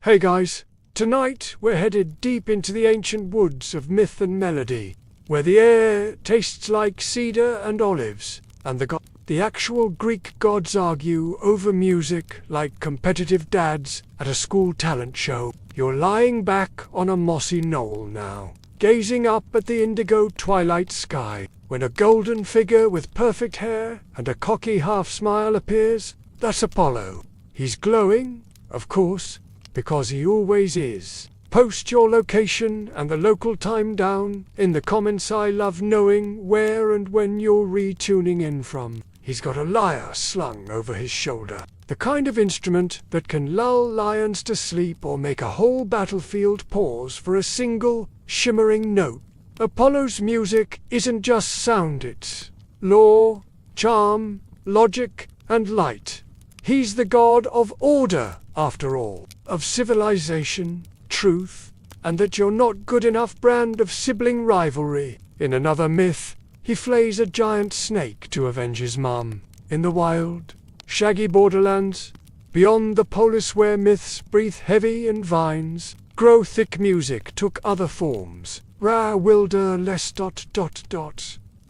Hey guys, tonight we're headed deep into the ancient woods of myth and melody, where the air tastes like cedar and olives, and the actual Greek gods argue over music like competitive dads at a school talent show. You're lying back on a mossy knoll now, gazing up at the indigo twilight sky, when a golden figure with perfect hair and a cocky half-smile appears. That's Apollo. He's glowing, of course, because he always is. Post your location and the local time down in the comments. I love knowing where and when you're retuning in from. He's got a lyre slung over his shoulder, the kind of instrument that can lull lions to sleep or make a whole battlefield pause for a single, shimmering note. Apollo's music isn't just sound, it's law, charm, logic, and light. He's the god of order, after all, of civilization, truth, and that you're not good enough brand of sibling rivalry. In another myth, he flays a giant snake to avenge his mum. In the wild, shaggy borderlands, beyond the polis where myths breathe heavy and vines grow thick, music took other forms. Ra wilder less ...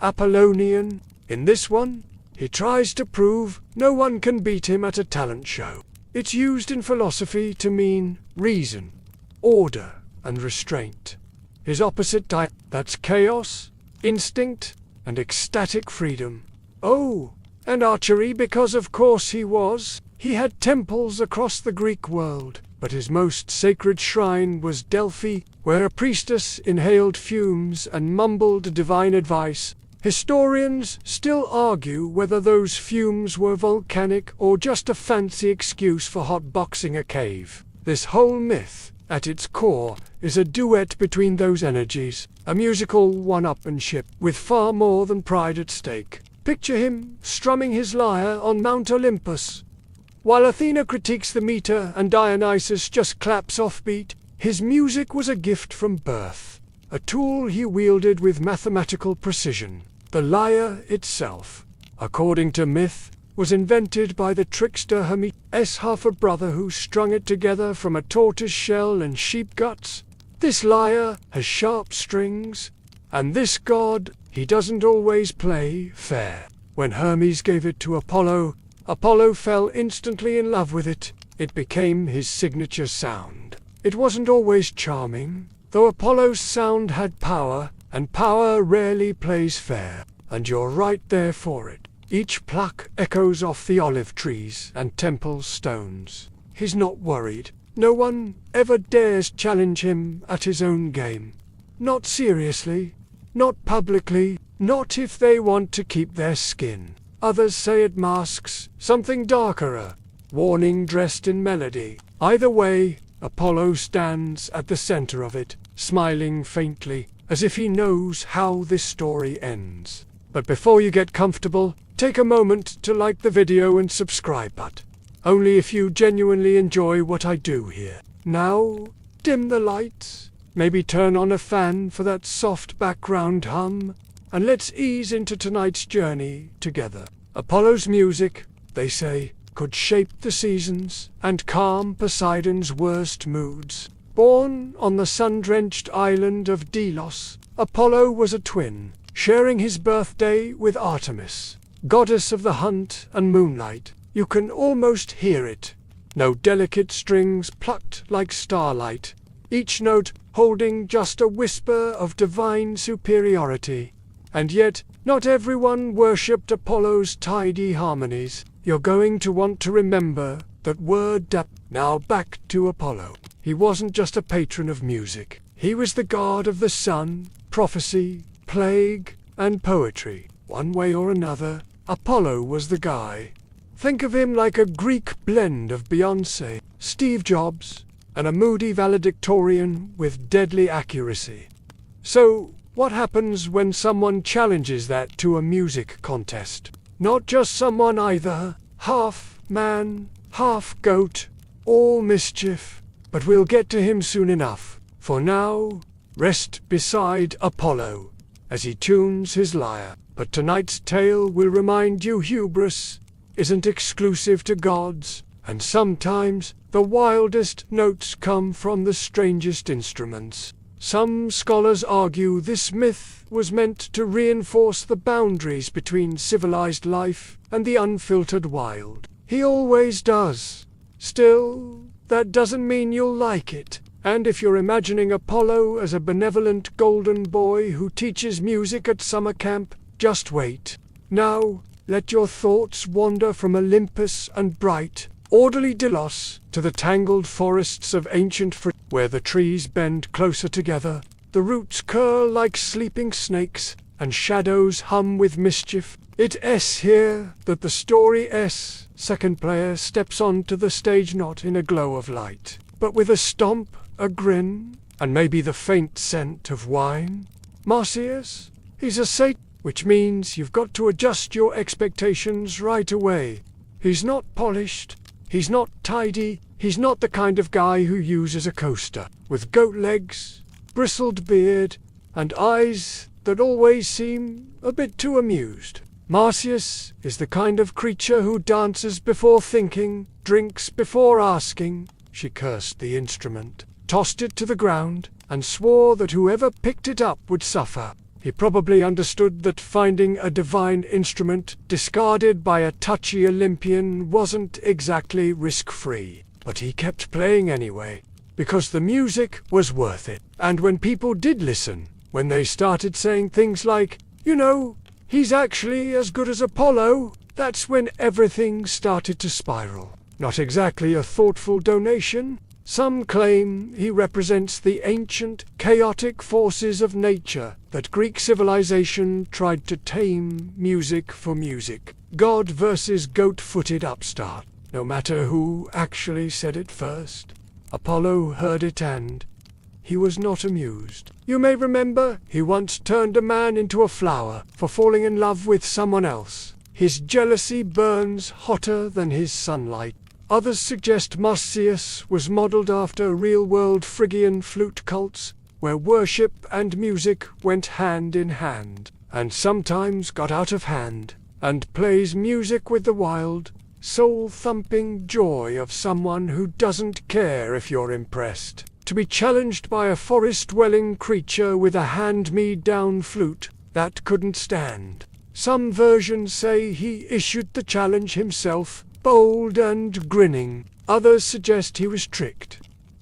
Apollonian. In this one, he tries to prove no one can beat him at a talent show. It's used in philosophy to mean reason, order, and restraint. His opposite that's chaos, instinct, and ecstatic freedom. Oh, and archery, because of course he had temples across the Greek world, but his most sacred shrine was Delphi, where a priestess inhaled fumes and mumbled divine advice. Historians still argue whether those fumes were volcanic or just a fancy excuse for hotboxing a cave. This whole myth, at its core, is a duet between those energies, a musical one-upmanship with far more than pride at stake. Picture him strumming his lyre on Mount Olympus, while Athena critiques the meter and Dionysus just claps offbeat. His music was a gift from birth, a tool he wielded with mathematical precision. The lyre itself, according to myth, was invented by the trickster Hermes' half-brother who strung it together from a tortoise shell and sheep guts. This lyre has sharp strings, and this god, he doesn't always play fair. When Hermes gave it to Apollo, Apollo fell instantly in love with it. It became his signature sound. It wasn't always charming, though Apollo's sound had power, and power rarely plays fair, and you're right there for it. Each pluck echoes off the olive trees and temple stones. He's not worried. No one ever dares challenge him at his own game. Not seriously, not publicly, not if they want to keep their skin. Others say it masks something darker, a warning dressed in melody. Either way, Apollo stands at the center of it, smiling faintly, as if he knows how this story ends. But before you get comfortable, take a moment to like the video and subscribe, but only if you genuinely enjoy what I do here. Now, dim the lights, maybe turn on a fan for that soft background hum, and let's ease into tonight's journey together. Apollo's music, they say, could shape the seasons and calm Poseidon's worst moods. Born on the sun-drenched island of Delos, Apollo was a twin, sharing his birthday with Artemis, goddess of the hunt and moonlight. You can almost hear it. No delicate strings plucked like starlight, each note holding just a whisper of divine superiority. And yet, not everyone worshipped Apollo's tidy harmonies. You're going to want to remember that word depth. Now back to Apollo. He wasn't just a patron of music. He was the god of the sun, prophecy, plague, and poetry. One way or another, Apollo was the guy. Think of him like a Greek blend of Beyoncé, Steve Jobs, and a moody valedictorian with deadly accuracy. So, what happens when someone challenges that to a music contest? Not just someone either, half man, half goat, all mischief. But we'll get to him soon enough. For now, rest beside Apollo as he tunes his lyre. But tonight's tale will remind you hubris isn't exclusive to gods. And sometimes the wildest notes come from the strangest instruments. Some scholars argue this myth was meant to reinforce the boundaries between civilized life and the unfiltered wild. He always does. Still, that doesn't mean you'll like it. And if you're imagining Apollo as a benevolent golden boy who teaches music at summer camp, just wait. Now, let your thoughts wander from Olympus and bright, orderly Delos to the tangled forests of ancient where the trees bend closer together, the roots curl like sleeping snakes, and shadows hum with mischief. It's here that the story second player steps onto the stage, not in a glow of light, but with a stomp, a grin, and maybe the faint scent of wine. Marsyas, he's a Satyr, which means you've got to adjust your expectations right away. He's not polished, he's not tidy, he's not the kind of guy who uses a coaster, with goat legs, bristled beard, and eyes that always seem a bit too amused. Marsyas is the kind of creature who dances before thinking, drinks before asking. She cursed the instrument, tossed it to the ground, and swore that whoever picked it up would suffer. He probably understood that finding a divine instrument discarded by a touchy Olympian wasn't exactly risk-free, but he kept playing anyway, because the music was worth it. And when people did listen, when they started saying things like, you know, he's actually as good as Apollo, that's when everything started to spiral. Not exactly a thoughtful donation. Some claim he represents the ancient, chaotic forces of nature that Greek civilization tried to tame music for music. God versus goat-footed upstart. No matter who actually said it first, Apollo heard it and he was not amused. You may remember he once turned a man into a flower for falling in love with someone else. His jealousy burns hotter than his sunlight. Others suggest Marsyas was modeled after real-world Phrygian flute cults, where worship and music went hand in hand, and sometimes got out of hand, and plays music with the wild, soul-thumping joy of someone who doesn't care if you're impressed. To be challenged by a forest-dwelling creature with a hand-me-down flute, that couldn't stand. Some versions say he issued the challenge himself, bold and grinning. Others suggest he was tricked,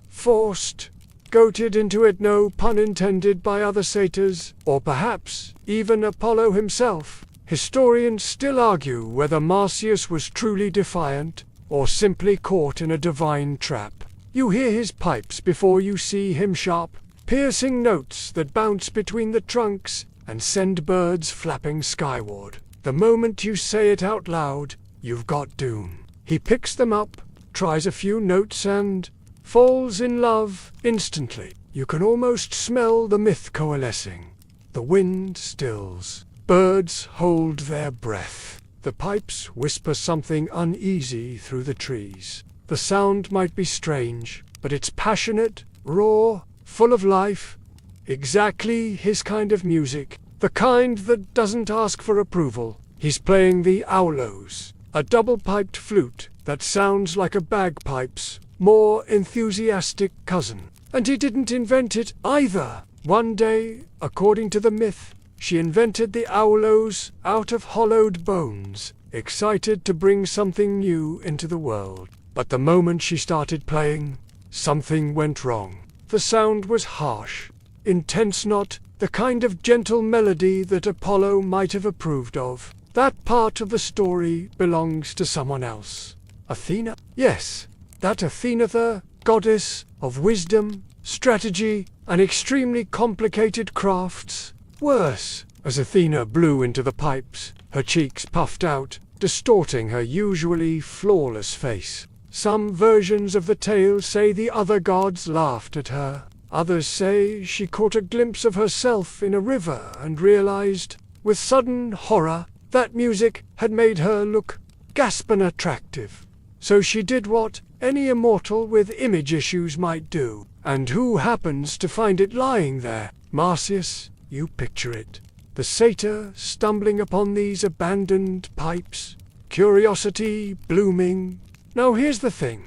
forced, goated into it, no pun intended, by other satyrs, or perhaps even Apollo himself. Historians still argue whether Marsyas was truly defiant, or simply caught in a divine trap. You hear his pipes before you see him, sharp, piercing notes that bounce between the trunks and send birds flapping skyward. The moment you say it out loud, you've got doom. He picks them up, tries a few notes and falls in love instantly. You can almost smell the myth coalescing. The wind stills. Birds hold their breath. The pipes whisper something uneasy through the trees. The sound might be strange, but it's passionate, raw, full of life. Exactly his kind of music. The kind that doesn't ask for approval. He's playing the aulos, a double-piped flute that sounds like a bagpipe's more enthusiastic cousin. And he didn't invent it either. One day, according to the myth, she invented the aulos out of hollowed bones, excited to bring something new into the world. But the moment she started playing, something went wrong. The sound was harsh, intense, not the kind of gentle melody that Apollo might have approved of. That part of the story belongs to someone else. Athena? Yes, that Athena, the goddess of wisdom, strategy, and extremely complicated crafts. Worse, as Athena blew into the pipes, her cheeks puffed out, distorting her usually flawless face. Some versions of the tale say the other gods laughed at her. Others say she caught a glimpse of herself in a river and realized, with sudden horror, that music had made her look gasping attractive. So she did what any immortal with image issues might do. And who happens to find it lying there? Marsyas, you picture it. The satyr stumbling upon these abandoned pipes, curiosity blooming, Now here's the thing.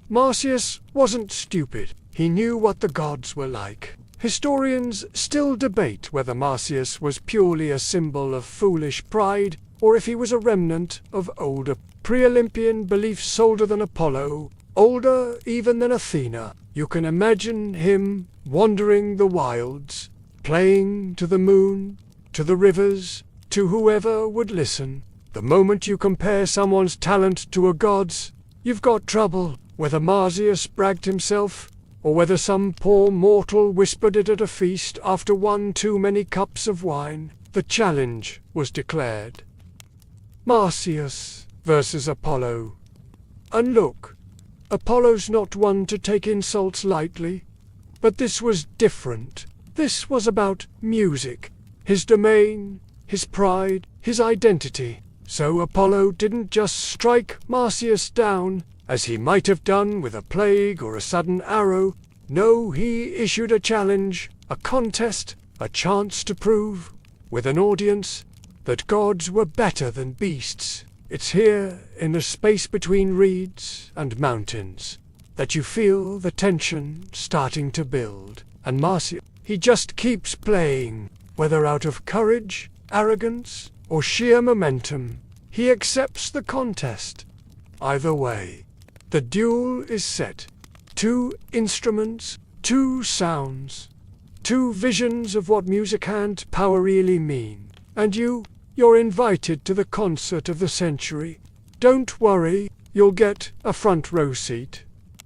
Marsyas wasn't stupid. He knew what the gods were like. Historians still debate whether Marsyas was purely a symbol of foolish pride, or if he was a remnant of older pre-Olympian beliefs, older than Apollo, older even than Athena. You can imagine him wandering the wilds, playing to the moon, to the rivers, to whoever would listen. The moment you compare someone's talent to a god's, you've got trouble. Whether Marsyas bragged himself, or whether some poor mortal whispered it at a feast after one too many cups of wine, the challenge was declared. Marsyas versus Apollo. And look, Apollo's not one to take insults lightly, but this was different. This was about music, his domain, his pride, his identity. So Apollo didn't just strike Marsyas down, as he might have done with a plague or a sudden arrow. No, he issued a challenge, a contest, a chance to prove, with an audience, that gods were better than beasts. It's here, in the space between reeds and mountains, that you feel the tension starting to build. And Marsyas, he just keeps playing, whether out of courage, arrogance, or sheer momentum. He accepts the contest. Either way, the duel is set. 2 instruments, 2 sounds, 2 visions of what music and power really mean. And you're invited to the concert of the century. Don't worry, you'll get a front row seat.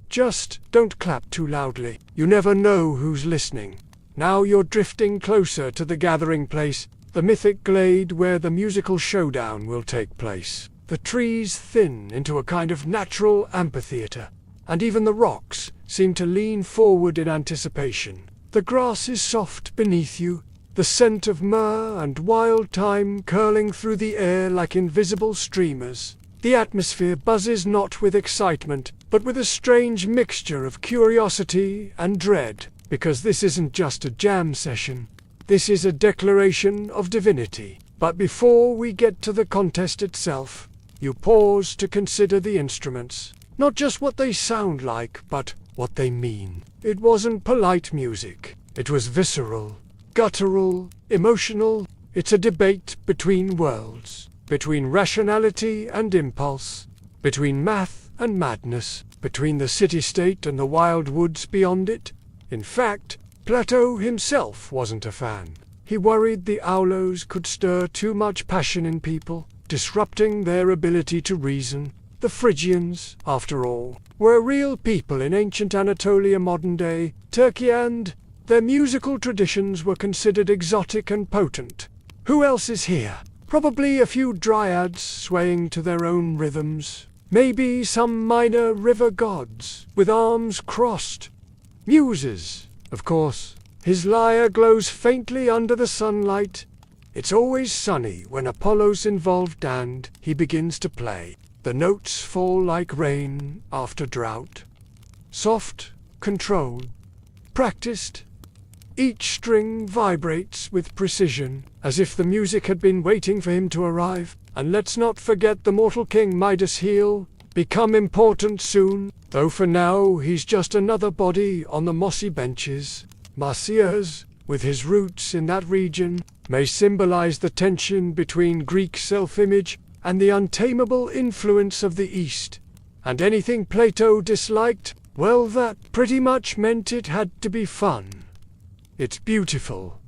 Just don't clap too loudly. You never know who's listening. Now you're drifting closer to the gathering place, the mythic glade where the musical showdown will take place. The trees thin into a kind of natural amphitheater, and even the rocks seem to lean forward in anticipation. The grass is soft beneath you, the scent of myrrh and wild thyme curling through the air like invisible streamers. The atmosphere buzzes not with excitement, but with a strange mixture of curiosity and dread, because this isn't just a jam session. This is a declaration of divinity. But before we get to the contest itself, you pause to consider the instruments. Not just what they sound like, but what they mean. It wasn't polite music. It was visceral, guttural, emotional. It's a debate between worlds, between rationality and impulse, between math and madness, between the city-state and the wild woods beyond it. In fact, Plato himself wasn't a fan. He worried the aulos could stir too much passion in people, disrupting their ability to reason. The Phrygians, after all, were real people in ancient Anatolia, modern-day Turkey, and their musical traditions were considered exotic and potent. Who else is here? Probably a few dryads swaying to their own rhythms. Maybe some minor river gods, with arms crossed. Muses, of course. His lyre glows faintly under the sunlight. It's always sunny when Apollo's involved and he begins to play. The notes fall like rain after drought. Soft, controlled, practiced. Each string vibrates with precision, as if the music had been waiting for him to arrive. And let's not forget the mortal king Midas he'll become important soon, though for now he's just another body on the mossy benches. Marsyas, with his roots in that region, may symbolize the tension between Greek self-image and the untamable influence of the East. And anything Plato disliked, well, that pretty much meant it had to be fun. It's beautiful,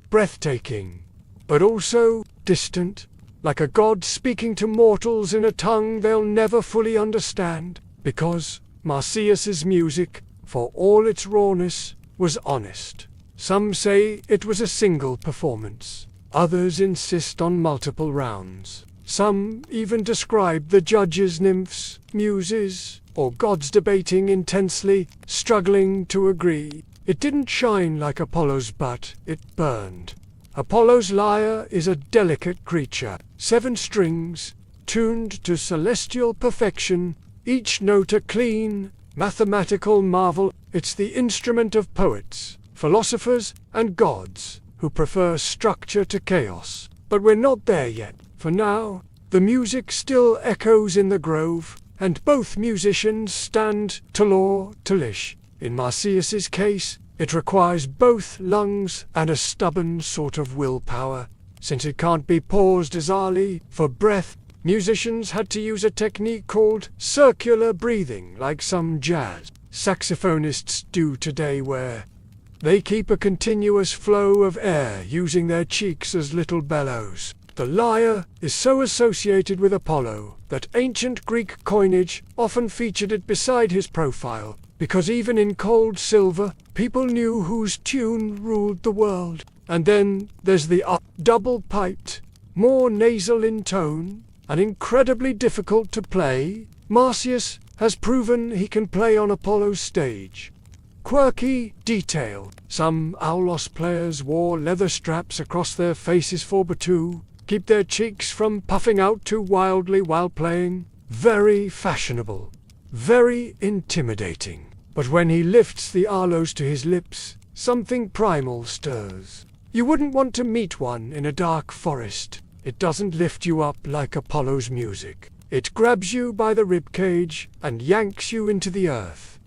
breathtaking, but also distant, like a god speaking to mortals in a tongue they'll never fully understand, because Marsyas's music, for all its rawness, was honest. Some say it was a single performance. Others insist on multiple rounds. Some even describe the judges nymphs, muses, or gods debating intensely, struggling to agree. It didn't shine like Apollo's, but it burned. Apollo's lyre is a delicate creature, 7 strings, tuned to celestial perfection, each note a clean, mathematical marvel. It's the instrument of poets, philosophers, and gods, who prefer structure to chaos. But we're not there yet. For now, the music still echoes in the grove, and both musicians stand tallish. In Marsyas's case, it requires both lungs and a stubborn sort of willpower. Since it can't be paused as Ali for breath, musicians had to use a technique called circular breathing, like some jazz saxophonists do today, where they keep a continuous flow of air using their cheeks as little bellows. The lyre is so associated with Apollo that ancient Greek coinage often featured it beside his profile, because even in cold silver, people knew whose tune ruled the world. And then there's the double-piped, more nasal in tone, and incredibly difficult to play. Marsyas has proven he can play on Apollo's stage. Quirky detail. Some Aulos players wore leather straps across their faces for Batu, keep their cheeks from puffing out too wildly while playing. Very fashionable. Very intimidating. But when he lifts the aloes to his lips, something primal stirs. You wouldn't want to meet one in a dark forest. It doesn't lift you up like Apollo's music. It grabs you by the ribcage and yanks you into the earth.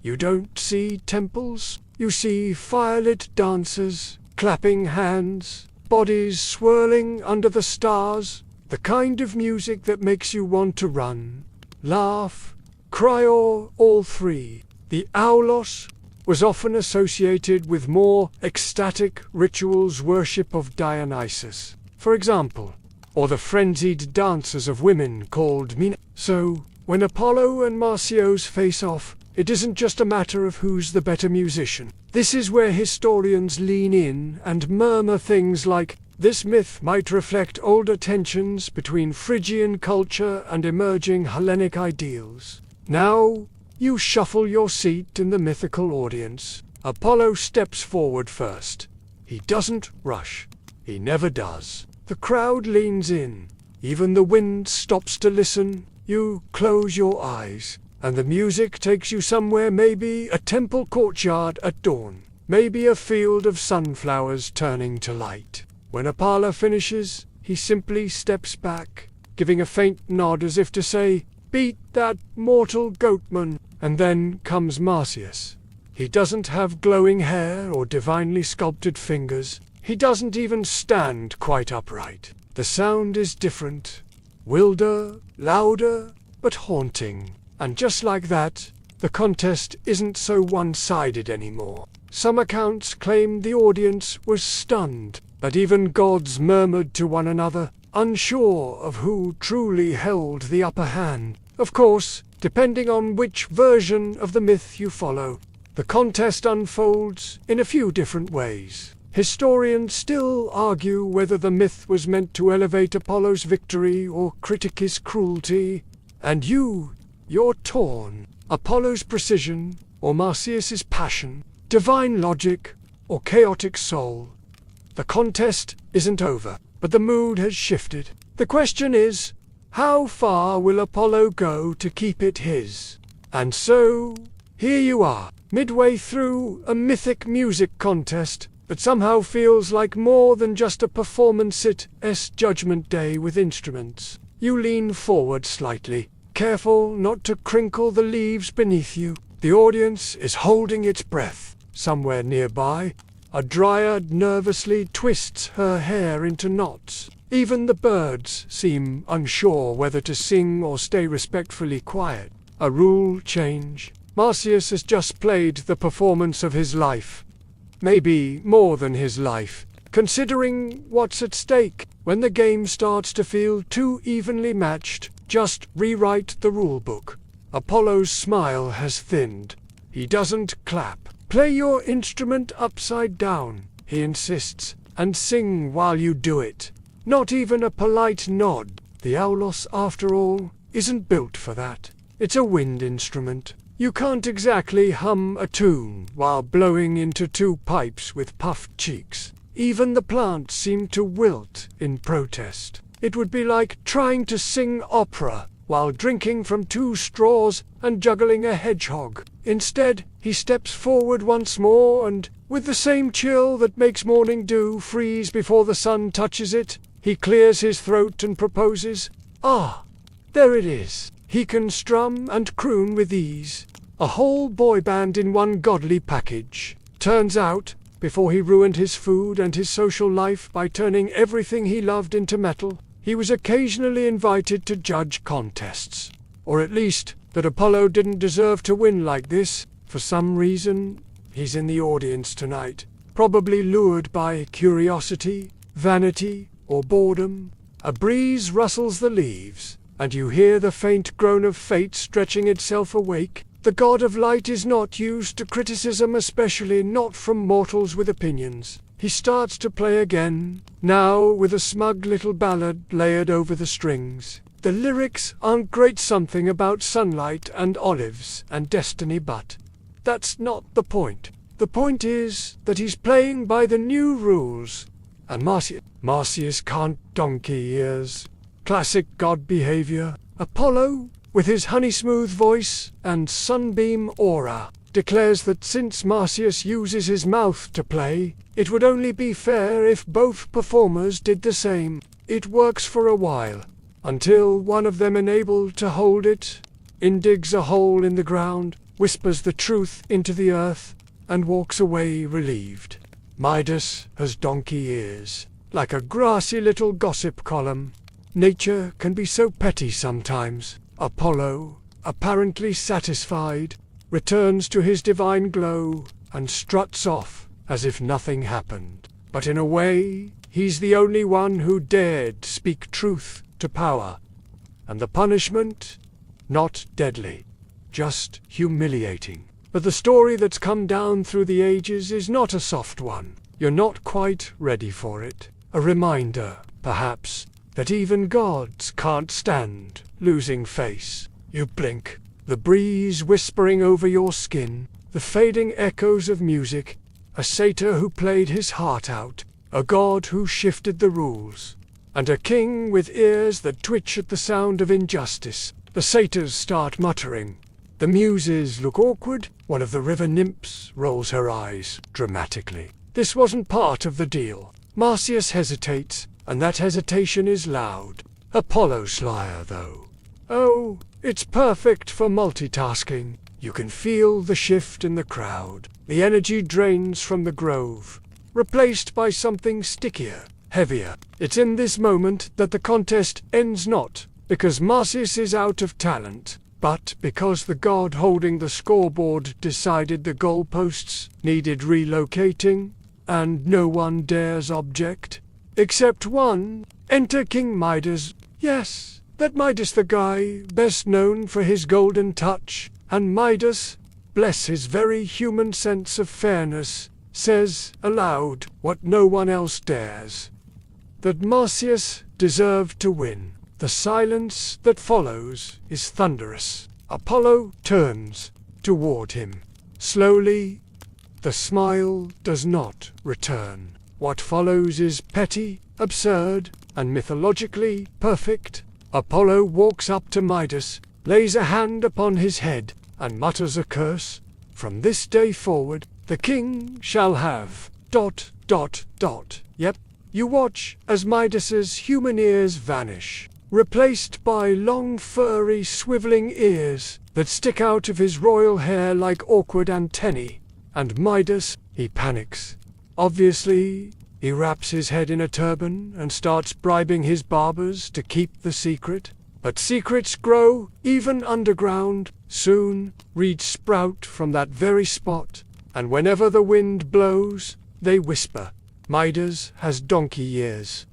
You don't see temples, you see firelit dancers, clapping hands, bodies swirling under the stars, the kind of music that makes you want to run, laugh, cry, or all three. The Aulos was often associated with more ecstatic rituals, worship of Dionysus, for example, or the frenzied dances of women called Mina. So, when Apollo and Marsyas face off, it isn't just a matter of who's the better musician. This is where historians lean in and murmur things like, this myth might reflect older tensions between Phrygian culture and emerging Hellenic ideals. Now, you shuffle your seat in the mythical audience. Apollo steps forward first. He doesn't rush. He never does. The crowd leans in. Even the wind stops to listen. You close your eyes, and the music takes you somewhere, maybe a temple courtyard at dawn, maybe a field of sunflowers turning to light. When Apollo finishes, he simply steps back, giving a faint nod as if to say, beat that mortal goatman. And then comes Marsyas. He doesn't have glowing hair or divinely sculpted fingers. He doesn't even stand quite upright. The sound is different, wilder, louder, but haunting. And just like that, the contest isn't so one-sided anymore. Some accounts claim the audience was stunned, that even gods murmured to one another, unsure of who truly held the upper hand. Of course, depending on which version of the myth you follow, the contest unfolds in a few different ways. Historians still argue whether the myth was meant to elevate Apollo's victory or critique his cruelty. And you're torn. Apollo's precision or Marsyas's passion, divine logic or chaotic soul. The contest isn't over, but the mood has shifted. The question is, how far will Apollo go to keep it his? And so, here you are, midway through a mythic music contest that somehow feels like more than just a performance at Judgment Day with instruments. You lean forward slightly, careful not to crinkle the leaves beneath you. The audience is holding its breath. Somewhere nearby, a dryad nervously twists her hair into knots. Even the birds seem unsure whether to sing or stay respectfully quiet. A rule change. Marsyas has just played the performance of his life. Maybe more than his life, considering what's at stake. When the game starts to feel too evenly matched, just rewrite the rulebook. Apollo's smile has thinned. He doesn't clap. Play your instrument upside down, he insists, and sing while you do it. Not even a polite nod. The aulos, after all, isn't built for that. It's a wind instrument. You can't exactly hum a tune while blowing into two pipes with puffed cheeks. Even the plants seem to wilt in protest. It would be like trying to sing opera while drinking from two straws and juggling a hedgehog. Instead, he steps forward once more and, with the same chill that makes morning dew freeze before the sun touches it, he clears his throat and proposes, "Ah, there it is. He can strum and croon with ease. A whole boy band in one godly package. Turns out, before he ruined his food and his social life by turning everything he loved into metal, he was occasionally invited to judge contests. Or at least, that Apollo didn't deserve to win like this. For some reason, he's in the audience tonight, probably lured by curiosity, vanity, or boredom. A breeze rustles the leaves, and you hear the faint groan of fate stretching itself awake. The god of light is not used to criticism, especially not from mortals with opinions. He starts to play again, now with a smug little ballad layered over the strings. The lyrics aren't great, something about sunlight and olives and destiny, but that's not the point. The point is that he's playing by the new rules. And Marsyas can't donkey ears. Classic god behavior. Apollo, with his honey-smooth voice and sunbeam aura, declares that since Marsyas uses his mouth to play, it would only be fair if both performers did the same. It works for a while, until one of them, unable to hold it, digs a hole in the ground, whispers the truth into the earth, and walks away relieved. Midas has donkey ears, like a grassy little gossip column. Nature can be so petty sometimes. Apollo, apparently satisfied, returns to his divine glow and struts off as if nothing happened. But in a way, he's the only one who dared speak truth to power. And the punishment? Not deadly, just humiliating. But the story that's come down through the ages is not a soft one. You're not quite ready for it. A reminder, perhaps, that even gods can't stand losing face. You blink, the breeze whispering over your skin, the fading echoes of music, a satyr who played his heart out, a god who shifted the rules, and a king with ears that twitch at the sound of injustice. The satyrs start muttering. The muses look awkward. One of the river nymphs rolls her eyes dramatically. This wasn't part of the deal. Marsyas hesitates, and that hesitation is loud. Apollo's slyer, though. Oh, it's perfect for multitasking. You can feel the shift in the crowd. The energy drains from the grove, replaced by something stickier, heavier. It's in this moment that the contest ends, not because Marsyas is out of talent, but because the god holding the scoreboard decided the goalposts needed relocating, and no one dares object. Except one. Enter King Midas. Yes, that Midas, the guy best known for his golden touch. And Midas, bless his very human sense of fairness, says aloud what no one else dares. That Marsyas deserved to win. The silence that follows is thunderous. Apollo turns toward him. Slowly, the smile does not return. What follows is petty, absurd, and mythologically perfect. Apollo walks up to Midas, lays a hand upon his head, and mutters a curse. From this day forward, the king shall have... ... Yep. You watch as Midas's human ears vanish, replaced by long, furry, swiveling ears that stick out of his royal hair like awkward antennae. And Midas, he panics. Obviously, he wraps his head in a turban and starts bribing his barbers to keep the secret. But secrets grow, even underground. Soon, reeds sprout from that very spot, and whenever the wind blows, they whisper. Midas has donkey ears.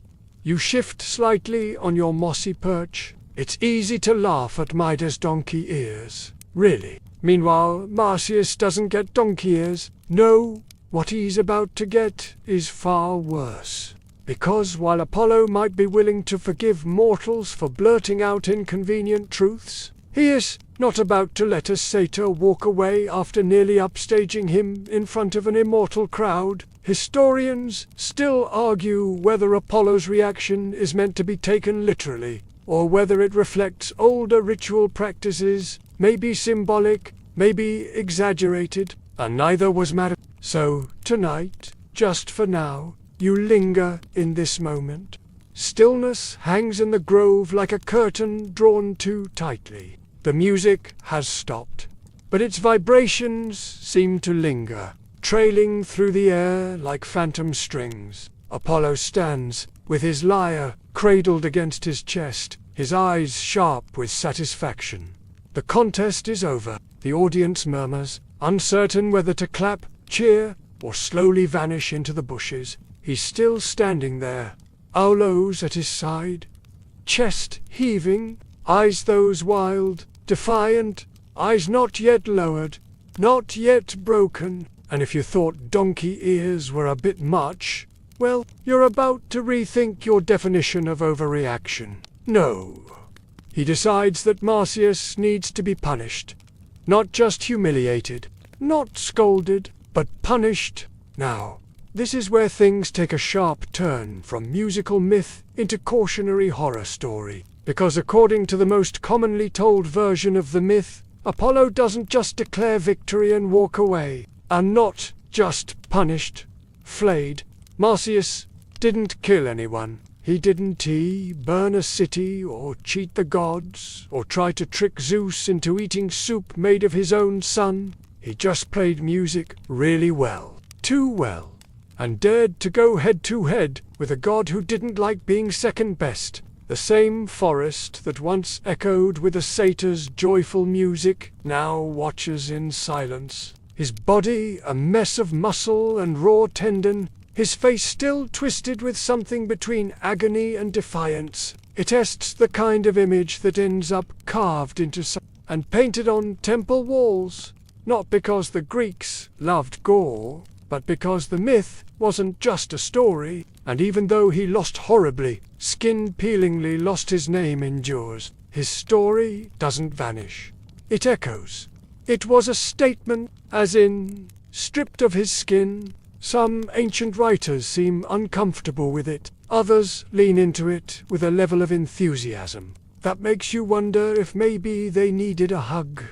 You shift slightly on your mossy perch. It's easy to laugh at Midas' donkey ears. Really. Meanwhile, Marsyas doesn't get donkey ears. No, what he's about to get is far worse. Because while Apollo might be willing to forgive mortals for blurting out inconvenient truths, he is not about to let a satyr walk away after nearly upstaging him in front of an immortal crowd. Historians still argue whether Apollo's reaction is meant to be taken literally, or whether it reflects older ritual practices, maybe symbolic, maybe exaggerated, and neither was matter. So, tonight, just for now, you linger in this moment. Stillness hangs in the grove like a curtain drawn too tightly. The music has stopped, but its vibrations seem to linger, trailing through the air like phantom strings. Apollo stands, with his lyre cradled against his chest, his eyes sharp with satisfaction. The contest is over. The audience murmurs, uncertain whether to clap, cheer, or slowly vanish into the bushes. He's still standing there, aloes at his side, chest heaving, eyes those wild, defiant, eyes not yet lowered, not yet broken. And if you thought donkey ears were a bit much, well, you're about to rethink your definition of overreaction. No. He decides that Marsyas needs to be punished. Not just humiliated, not scolded, but punished. Now, this is where things take a sharp turn from musical myth into cautionary horror story. Because according to the most commonly told version of the myth, Apollo doesn't just declare victory and walk away, and not just punished, flayed. Marsyas didn't kill anyone. He didn't burn a city, or cheat the gods, or try to trick Zeus into eating soup made of his own son. He just played music really well, too well, and dared to go head-to-head with a god who didn't like being second best. The same forest that once echoed with a satyr's joyful music now watches in silence. His body a mess of muscle and raw tendon, his face still twisted with something between agony and defiance. It attests the kind of image that ends up carved into and painted on temple walls, not because the Greeks loved gore, but because the myth wasn't just a story, and even though he lost horribly, skin-peelingly lost, his name endures. His story doesn't vanish. It echoes. It was a statement, as in, stripped of his skin. Some ancient writers seem uncomfortable with it. Others lean into it with a level of enthusiasm that makes you wonder if maybe they needed a hug.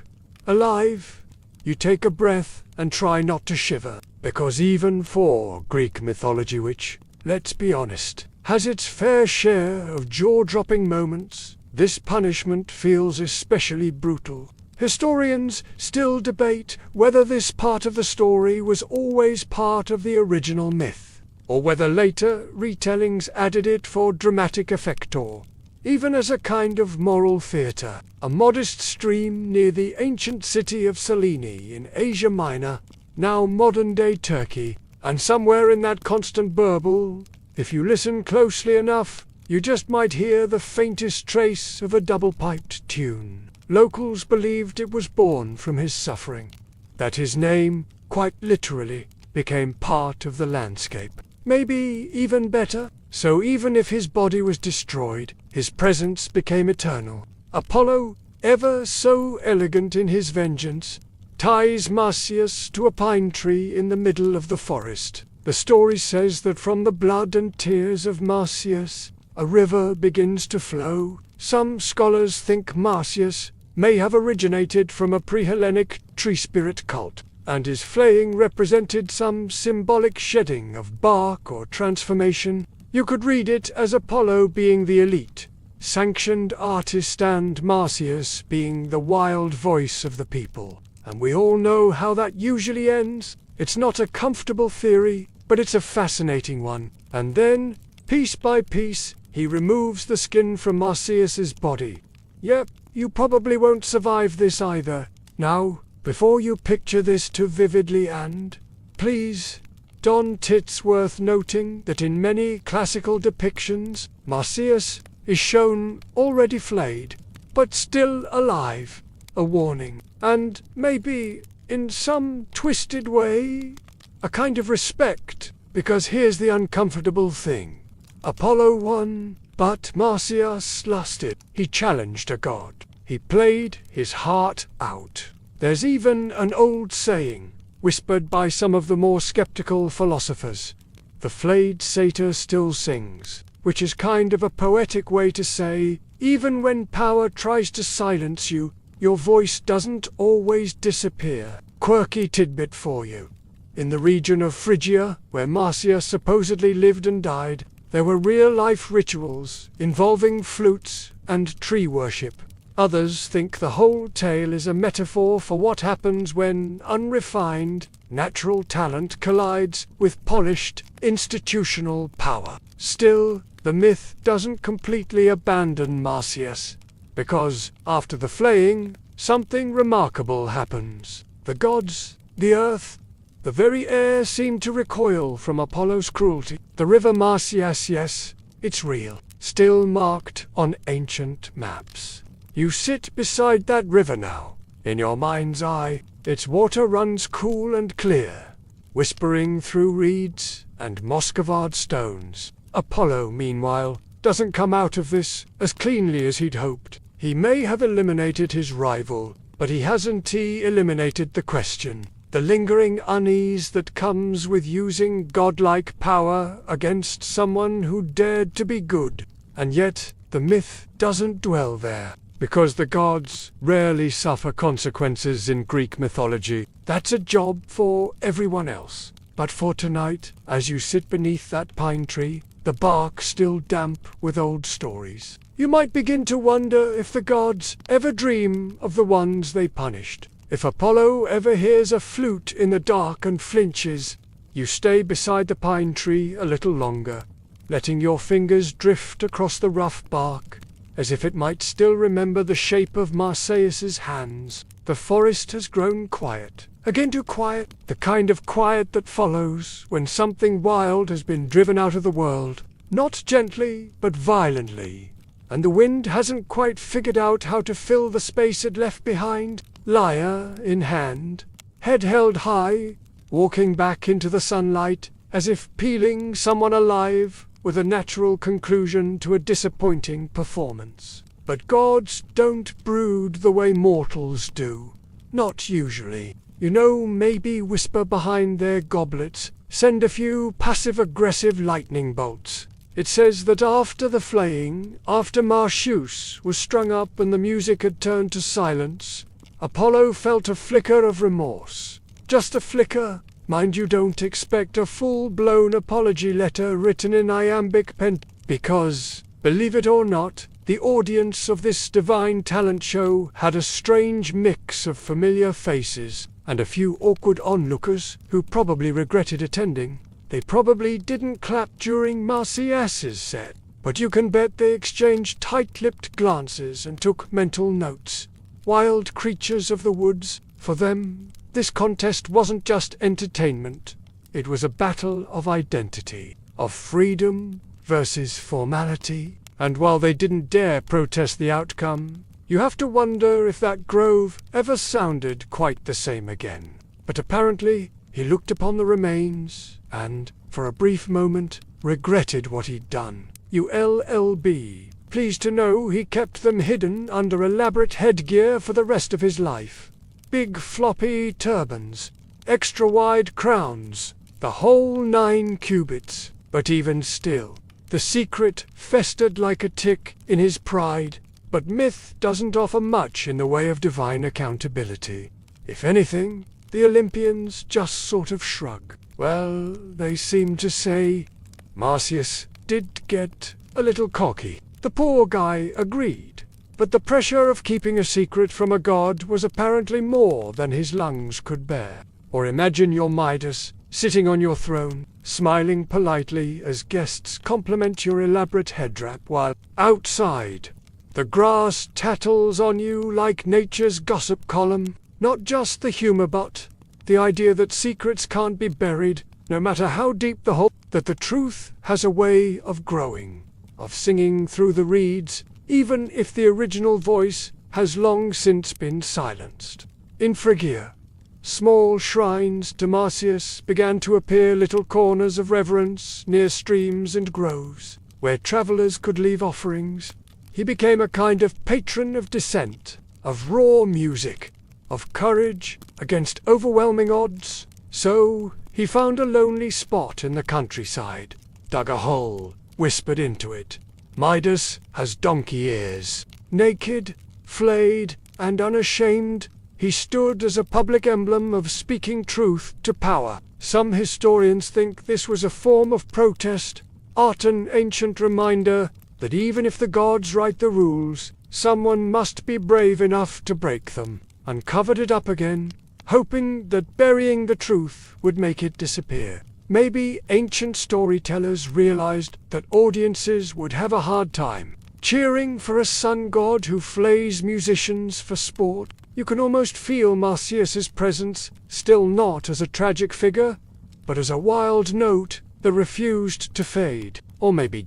Alive, you take a breath and try not to shiver, because even for Greek mythology, which, let's be honest, has its fair share of jaw-dropping moments, this punishment feels especially brutal. Historians still debate whether this part of the story was always part of the original myth, or whether later retellings added it for dramatic effect, or even as a kind of moral theatre. A modest stream near the ancient city of Selene in Asia Minor, now modern-day Turkey, and somewhere in that constant burble, if you listen closely enough, you just might hear the faintest trace of a double-piped tune. Locals believed it was born from his suffering, that his name, quite literally, became part of the landscape. Maybe even better, so even if his body was destroyed, his presence became eternal. Apollo, ever so elegant in his vengeance, ties Marsyas to a pine tree in the middle of the forest. The story says that from the blood and tears of Marsyas, a river begins to flow. Some scholars think Marsyas may have originated from a pre-Hellenic tree-spirit cult, and his flaying represented some symbolic shedding of bark or transformation. You could read it as Apollo being the elite, sanctioned artist, and Marsyas being the wild voice of the people. And we all know how that usually ends. It's not a comfortable theory, but it's a fascinating one. And then, piece by piece, he removes the skin from Marsyas's body. Yep, you probably won't survive this either. Now, before you picture this too vividly, and please, it's worth noting that in many classical depictions, Marsyas is shown already flayed, but still alive. A warning, and maybe, in some twisted way, a kind of respect, because here's the uncomfortable thing. Apollo won, but Marsyas lusted. He challenged a god. He played his heart out. There's even an old saying, whispered by some of the more skeptical philosophers, "The flayed satyr still sings," which is kind of a poetic way to say, even when power tries to silence you, your voice doesn't always disappear. Quirky tidbit for you. In the region of Phrygia, where Marsyas supposedly lived and died, there were real-life rituals involving flutes and tree worship. Others think the whole tale is a metaphor for what happens when unrefined, natural talent collides with polished, institutional power. Still, the myth doesn't completely abandon Marsyas, because, after the flaying, something remarkable happens. The gods, the earth, the very air seem to recoil from Apollo's cruelty. The river Marsyas, yes, it's real, still marked on ancient maps. You sit beside that river now. In your mind's eye, its water runs cool and clear, whispering through reeds and Muscovard stones. Apollo, meanwhile, doesn't come out of this as cleanly as he'd hoped. He may have eliminated his rival, but he hasn't eliminated the question, the lingering unease that comes with using godlike power against someone who dared to be good. And yet, the myth doesn't dwell there, because the gods rarely suffer consequences in Greek mythology. That's a job for everyone else. But for tonight, as you sit beneath that pine tree, the bark still damp with old stories, you might begin to wonder if the gods ever dream of the ones they punished. If Apollo ever hears a flute in the dark and flinches, you stay beside the pine tree a little longer, letting your fingers drift across the rough bark, as if it might still remember the shape of Marsyas's hands. The forest has grown quiet, again too quiet, the kind of quiet that follows when something wild has been driven out of the world, not gently, but violently, and the wind hasn't quite figured out how to fill the space it left behind. Lyre in hand, head held high, walking back into the sunlight, as if peeling someone alive, with a natural conclusion to a disappointing performance. But gods don't brood the way mortals do. Not usually. You know, maybe whisper behind their goblets, send a few passive-aggressive lightning bolts. It says that after the flaying, after Marsyas was strung up and the music had turned to silence, Apollo felt a flicker of remorse. Just a flicker. Mind you, don't expect a full-blown apology letter written in iambic pen, because, believe it or not, the audience of this divine talent show had a strange mix of familiar faces and a few awkward onlookers who probably regretted attending. They probably didn't clap during Marsyas's set, but you can bet they exchanged tight-lipped glances and took mental notes. Wild creatures of the woods, for them, this contest wasn't just entertainment. It was a battle of identity, of freedom versus formality. And while they didn't dare protest the outcome, you have to wonder if that grove ever sounded quite the same again. But apparently, he looked upon the remains and, for a brief moment, regretted what he'd done. ULLB. Pleased to know he kept them hidden under elaborate headgear for the rest of his life. Big floppy turbans, extra-wide crowns, the whole 9 cubits. But even still, the secret festered like a tick in his pride. But myth doesn't offer much in the way of divine accountability. If anything, the Olympians just sort of shrug. Well, they seem to say, Marsyas did get a little cocky. The poor guy agreed. But the pressure of keeping a secret from a god was apparently more than his lungs could bear. Or imagine your Midas sitting on your throne, smiling politely as guests compliment your elaborate headwrap, while outside, the grass tattles on you like nature's gossip column. Not just the humor, but the idea that secrets can't be buried, no matter how deep the hole, that the truth has a way of growing, of singing through the reeds, even if the original voice has long since been silenced. In Phrygia, small shrines to Marsyas began to appear, little corners of reverence near streams and groves, where travelers could leave offerings. He became a kind of patron of dissent, of raw music, of courage against overwhelming odds. So he found a lonely spot in the countryside, dug a hole, whispered into it, Midas has donkey ears. Naked, flayed, and unashamed, he stood as a public emblem of speaking truth to power. Some historians think this was a form of protest, art, an ancient reminder that even if the gods write the rules, someone must be brave enough to break them, and covered it up again, hoping that burying the truth would make it disappear. Maybe ancient storytellers realized that audiences would have a hard time cheering for a sun god who flays musicians for sport. You can almost feel Marsyas's presence, still not as a tragic figure, but as a wild note that refused to fade. Or maybe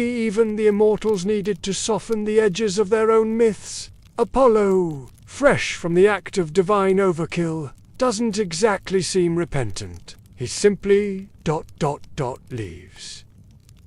even the immortals needed to soften the edges of their own myths. Apollo, fresh from the act of divine overkill, doesn't exactly seem repentant. He simply ... leaves.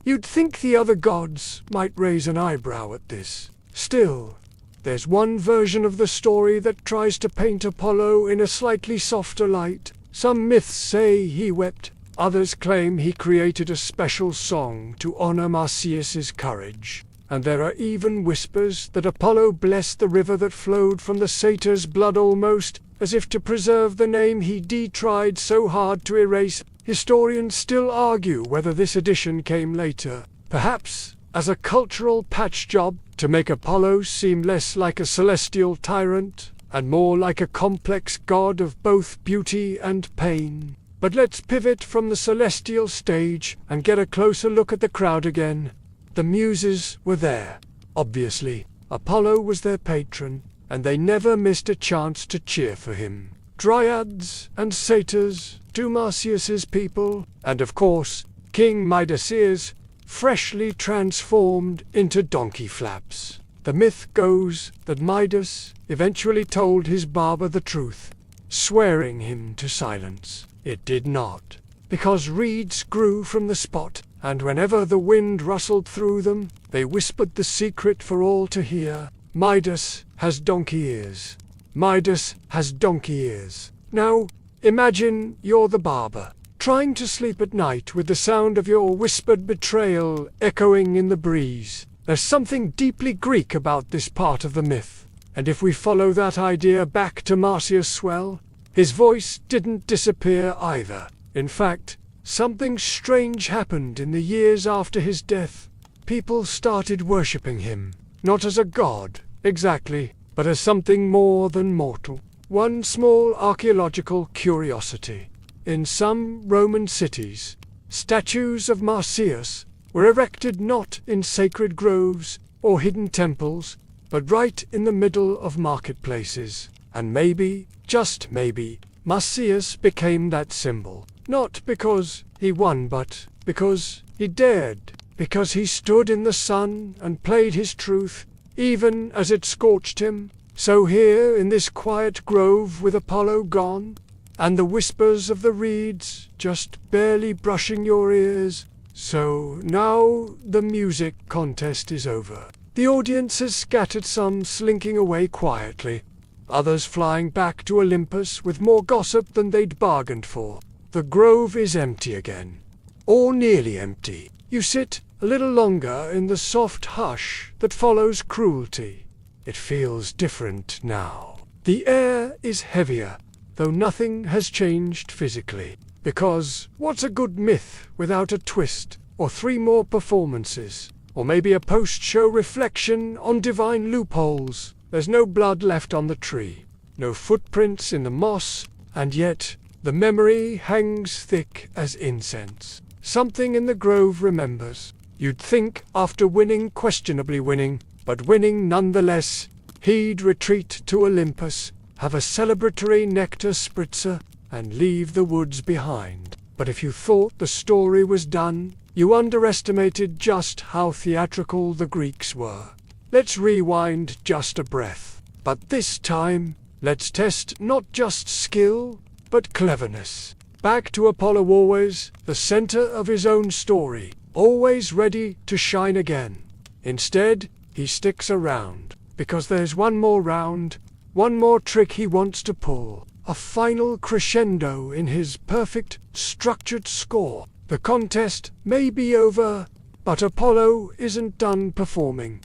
You'd think the other gods might raise an eyebrow at this. Still, there's one version of the story that tries to paint Apollo in a slightly softer light. Some myths say he wept, others claim he created a special song to honor Marsyas's courage. And there are even whispers that Apollo blessed the river that flowed from the satyr's blood, almost as if to preserve the name he tried so hard to erase. Historians still argue whether this addition came later, perhaps as a cultural patch job to make Apollo seem less like a celestial tyrant and more like a complex god of both beauty and pain. But let's pivot from the celestial stage and get a closer look at the crowd again. The muses were there, obviously. Apollo was their patron, and they never missed a chance to cheer for him. Dryads and satyrs, two Marsyas's people, and of course, King Midas' ears, freshly transformed into donkey flaps. The myth goes that Midas eventually told his barber the truth, swearing him to silence. It did not, because reeds grew from the spot, and whenever the wind rustled through them, they whispered the secret for all to hear. Midas has donkey ears. Midas has donkey ears. Now, imagine you're the barber, trying to sleep at night with the sound of your whispered betrayal echoing in the breeze. There's something deeply Greek about this part of the myth, and if we follow that idea back to Marsyas, well, his voice didn't disappear either. In fact, something strange happened in the years after his death. People started worshipping him, not as a god, exactly, but as something more than mortal. One small archaeological curiosity. In some Roman cities, statues of Marsyas were erected not in sacred groves or hidden temples, but right in the middle of marketplaces. And maybe, just maybe, Marsyas became that symbol. Not because he won, but because he dared. Because he stood in the sun and played his truth, even as it scorched him. So here, in this quiet grove with Apollo gone, and the whispers of the reeds just barely brushing your ears, so now the music contest is over. The audience has scattered, some slinking away quietly, others flying back to Olympus with more gossip than they'd bargained for. The grove is empty again, or nearly empty. You sit a little longer in the soft hush that follows cruelty. It feels different now. The air is heavier, though nothing has changed physically. Because what's a good myth without a twist, or 3 more performances, or maybe a post-show reflection on divine loopholes? There's no blood left on the tree, no footprints in the moss, and yet the memory hangs thick as incense. Something in the grove remembers. You'd think after winning, questionably winning, but winning nonetheless, he'd retreat to Olympus, have a celebratory nectar spritzer, and leave the woods behind. But if you thought the story was done, you underestimated just how theatrical the Greeks were. Let's rewind just a breath. But this time, let's test not just skill, but cleverness. Back to Apollo, always the center of his own story, always ready to shine again. Instead, he sticks around, because there's one more round, one more trick he wants to pull, a final crescendo in his perfect, structured score. The contest may be over, but Apollo isn't done performing.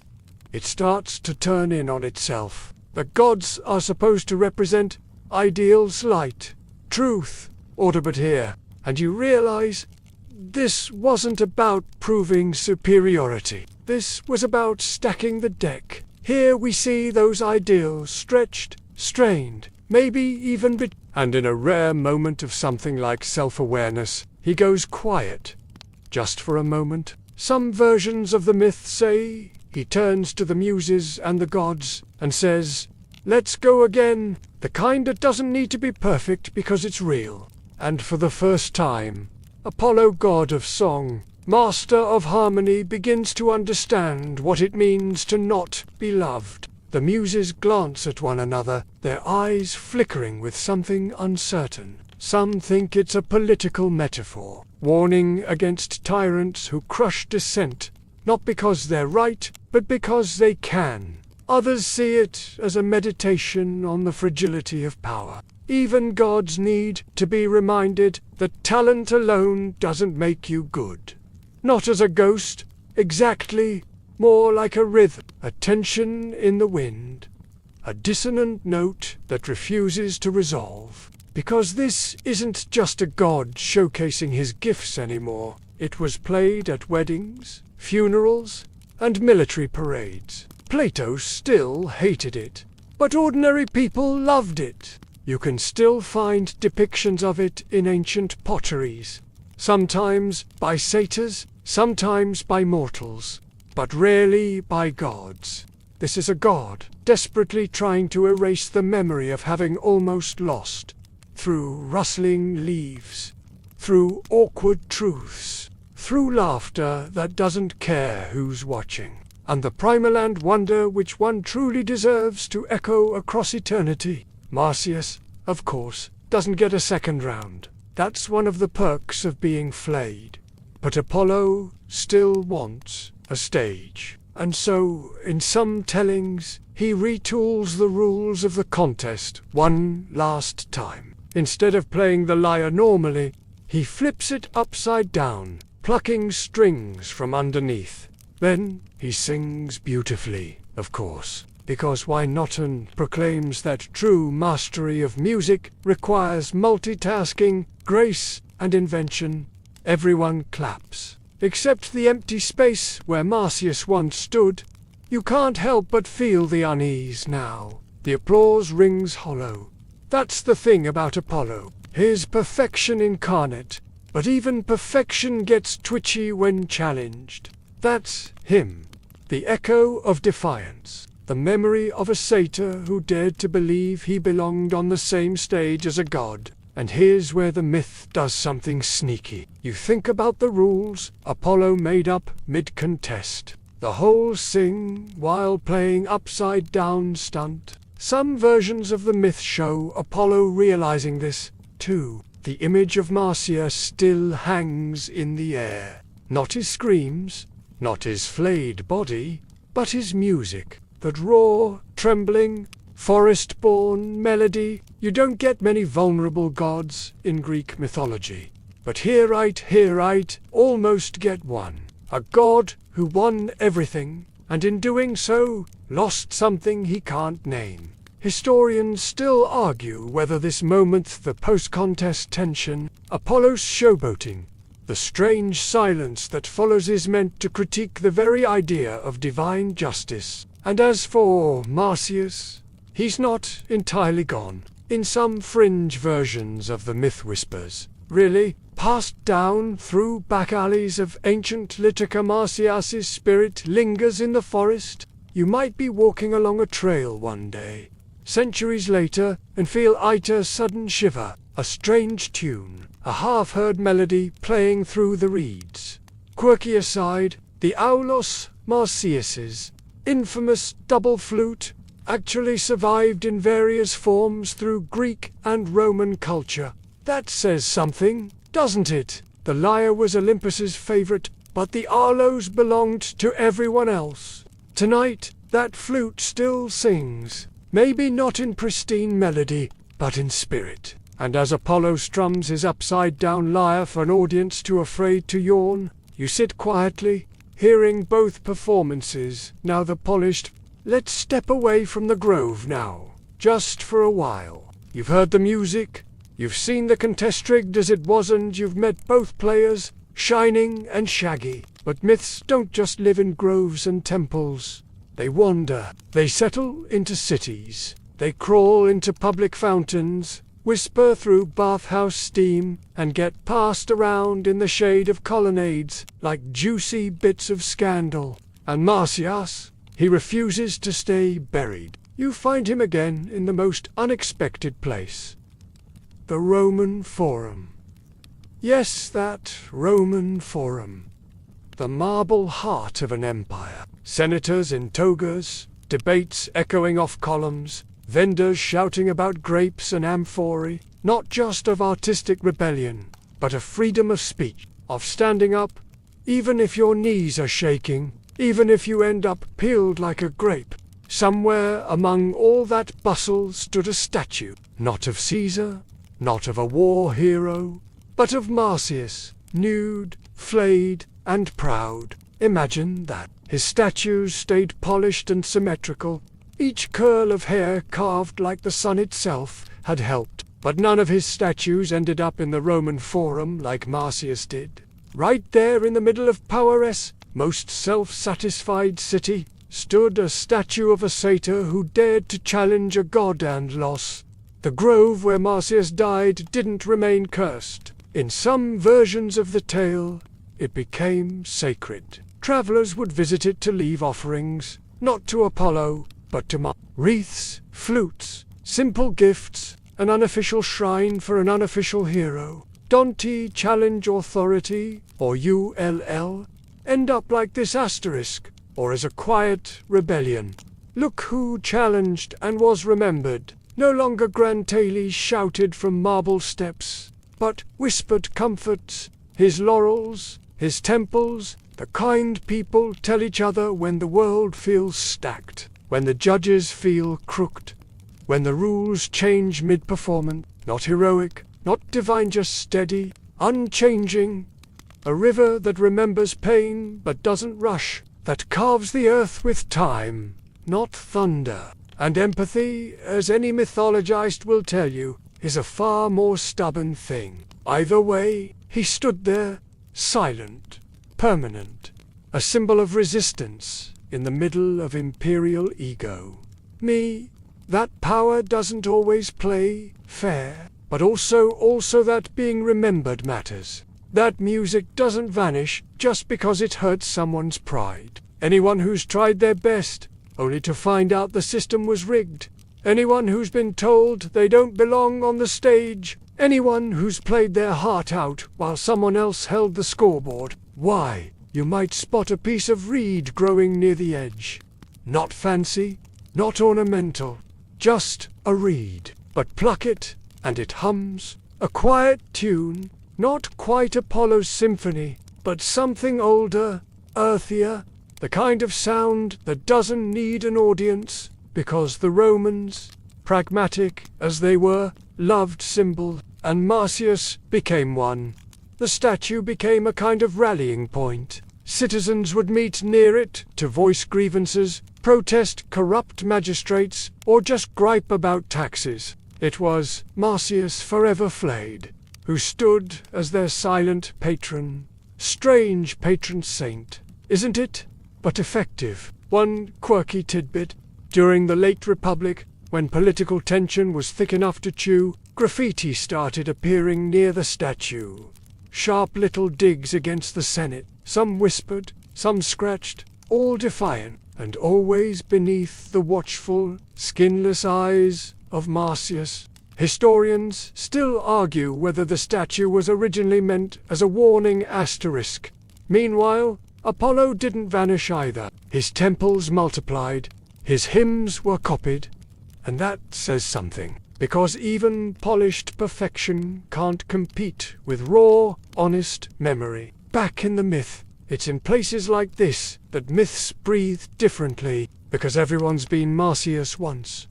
It starts to turn in on itself. The gods are supposed to represent ideals, light, truth, order, but here, and you realize this wasn't about proving superiority. This was about stacking the deck. Here we see those ideals stretched, strained, maybe even and in a rare moment of something like self-awareness, he goes quiet. Just for a moment. Some versions of the myth say he turns to the muses and the gods and says, "Let's go again, the kind that doesn't need to be perfect because it's real." And for the first time, Apollo, god of song, master of harmony, begins to understand what it means to not be loved. The muses glance at one another, their eyes flickering with something uncertain. Some think it's a political metaphor, warning against tyrants who crush dissent, not because they're right, but because they can. Others see it as a meditation on the fragility of power. Even gods need to be reminded that talent alone doesn't make you good. Not as a ghost, exactly, more like a rhythm, a tension in the wind, a dissonant note that refuses to resolve. Because this isn't just a god showcasing his gifts anymore. It was played at weddings, funerals, and military parades. Plato still hated it, but ordinary people loved it. You can still find depictions of it in ancient potteries, sometimes by satyrs, sometimes by mortals, but rarely by gods. This is a god desperately trying to erase the memory of having almost lost. Through rustling leaves, through awkward truths, through laughter that doesn't care who's watching, and the primal and wonder which one truly deserves to echo across eternity. Marsyas, of course, doesn't get a second round. That's one of the perks of being flayed. But Apollo still wants a stage. And so, in some tellings, he retools the rules of the contest one last time. Instead of playing the lyre normally, he flips it upside down, plucking strings from underneath. Then he sings beautifully, of course, because why not, and proclaims that true mastery of music requires multitasking, grace, and invention. Everyone claps, except the empty space where Marsyas once stood. You can't help but feel the unease now. The applause rings hollow. That's the thing about Apollo, his perfection incarnate, but even perfection gets twitchy when challenged. That's him, the echo of defiance, the memory of a satyr who dared to believe he belonged on the same stage as a god. And here's where the myth does something sneaky. You think about the rules Apollo made up mid-contest. The whole sing while playing upside down stunt. Some versions of the myth show Apollo realizing this, too. The image of Marsyas still hangs in the air. Not his screams, not his flayed body, but his music. That raw, trembling, forest-born melody. You don't get many vulnerable gods in Greek mythology. But here I'd almost get one. A god who won everything, and in doing so, lost something he can't name. Historians still argue whether this moment, the post-contest tension, Apollo's showboating, the strange silence that follows, is meant to critique the very idea of divine justice. And as for Marsyas, he's not entirely gone. In some fringe versions of the myth whispers, really, passed down through back alleys of ancient Litica, Marsyas's spirit lingers in the forest. You might be walking along a trail one day, centuries later, and feel a sudden shiver, a strange tune, a half-heard melody playing through the reeds. Quirky aside, the aulos Marsyas's infamous double flute actually survived in various forms through Greek and Roman culture. That says something, doesn't it? The lyre was Olympus's favorite, but the aulos belonged to everyone else. Tonight, that flute still sings, maybe not in pristine melody, but in spirit. And as Apollo strums his upside-down lyre for an audience too afraid to yawn, you sit quietly, hearing both performances. Now the polished, let's step away from the grove now, just for a while. You've heard the music, you've seen the contest rigged as it was, and you've met both players, shining and shaggy. But myths don't just live in groves and temples. They wander, they settle into cities, they crawl into public fountains, whisper through bathhouse steam, and get passed around in the shade of colonnades like juicy bits of scandal. And Marsyas, he refuses to stay buried. You find him again in the most unexpected place. The Roman Forum. Yes, that Roman Forum. The marble heart of an empire. Senators in togas, debates echoing off columns, vendors shouting about grapes and amphorae, not just of artistic rebellion, but of freedom of speech, of standing up, even if your knees are shaking, even if you end up peeled like a grape. Somewhere among all that bustle stood a statue, not of Caesar, not of a war hero, but of Marsyas, nude, flayed, and proud. Imagine that. His statues stayed polished and symmetrical. Each curl of hair carved like the sun itself had helped. But none of his statues ended up in the Roman Forum like Marsyas did. Right there in the middle of Power's most self-satisfied city stood a statue of a satyr who dared to challenge a god and loss. The grove where Marsyas died didn't remain cursed. In some versions of the tale, it became sacred. Travelers would visit it to leave offerings, not to Apollo, but to Mars. Wreaths, flutes, simple gifts, an unofficial shrine for an unofficial hero. Don't challenge authority, or ULL, end up like this asterisk, or as a quiet rebellion. Look who challenged and was remembered. No longer grand tales shouted from marble steps, but whispered comforts, his laurels, his temples. The kind people tell each other when the world feels stacked, when the judges feel crooked, when the rules change mid-performance. Not heroic, not divine, just steady, unchanging. A river that remembers pain but doesn't rush, that carves the earth with time, not thunder. And empathy, as any mythologist will tell you, is a far more stubborn thing. Either way, he stood there, silent, permanent, a symbol of resistance in the middle of imperial ego. Me, that power doesn't always play fair, but also that being remembered matters. That music doesn't vanish just because it hurts someone's pride. Anyone who's tried their best, only to find out the system was rigged. Anyone who's been told they don't belong on the stage. Anyone who's played their heart out while someone else held the scoreboard. Why, you might spot a piece of reed growing near the edge. Not fancy, not ornamental, just a reed. But pluck it, and it hums, a quiet tune, not quite Apollo's symphony, but something older, earthier, the kind of sound that doesn't need an audience, because the Romans, pragmatic as they were, loved symbols, and Marsyas became one. The statue became a kind of rallying point. Citizens would meet near it to voice grievances, protest corrupt magistrates, or just gripe about taxes. It was Marsyas forever flayed, who stood as their silent patron. Strange patron saint, isn't it? But effective. One quirky tidbit. During the late Republic, when political tension was thick enough to chew, graffiti started appearing near the statue. Sharp little digs against the Senate, some whispered, some scratched, all defiant, and always beneath the watchful, skinless eyes of Marsyas. Historians still argue whether the statue was originally meant as a warning asterisk. Meanwhile, Apollo didn't vanish either. His temples multiplied, his hymns were copied, and that says something, because even polished perfection can't compete with raw, honest memory. Back in the myth, it's in places like this that myths breathe differently, because everyone's been Marsyas once.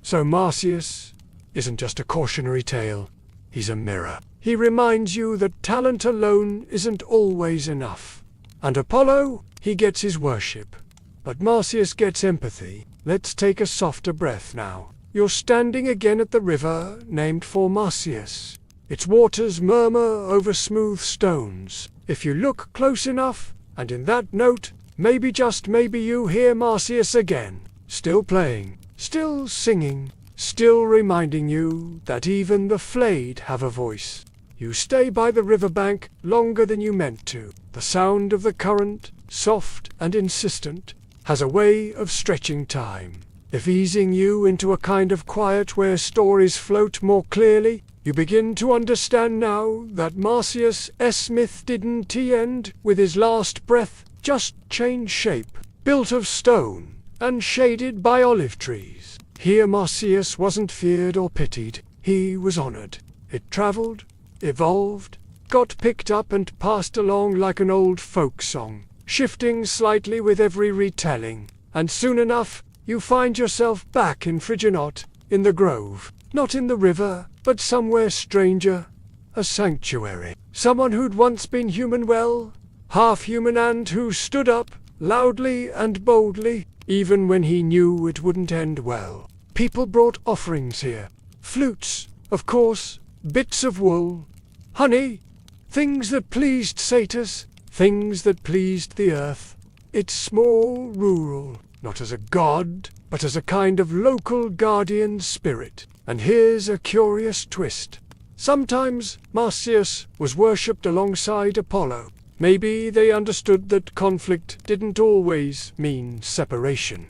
So Marsyas isn't just a cautionary tale, he's a mirror. He reminds you that talent alone isn't always enough. And Apollo, he gets his worship. But Marsyas gets empathy. Let's take a softer breath now. You're standing again at the river named for Marsyas. Its waters murmur over smooth stones. If you look close enough, and in that note, maybe just maybe you hear Marsyas again, still playing, still singing, still reminding you that even the flayed have a voice. You stay by the riverbank longer than you meant to. The sound of the current, soft and insistent, has a way of stretching time. If easing you into a kind of quiet where stories float more clearly, you begin to understand now that Marsyas Smith didn't end with his last breath, just change shape, built of stone and shaded by olive trees. Here Marsyas wasn't feared or pitied, he was honored. It traveled, evolved, got picked up and passed along like an old folk song, shifting slightly with every retelling, and soon enough you find yourself back in Friginot, in the grove, not in the river, but somewhere stranger, a sanctuary. Someone who'd once been human, well, half human, and who stood up, loudly and boldly, even when he knew it wouldn't end well. People brought offerings here. Flutes, of course, bits of wool, honey, things that pleased satyrs, things that pleased the earth. It's small, rural, not as a god, but as a kind of local guardian spirit. And here's a curious twist. Sometimes Marsyas was worshipped alongside Apollo. Maybe they understood that conflict didn't always mean separation,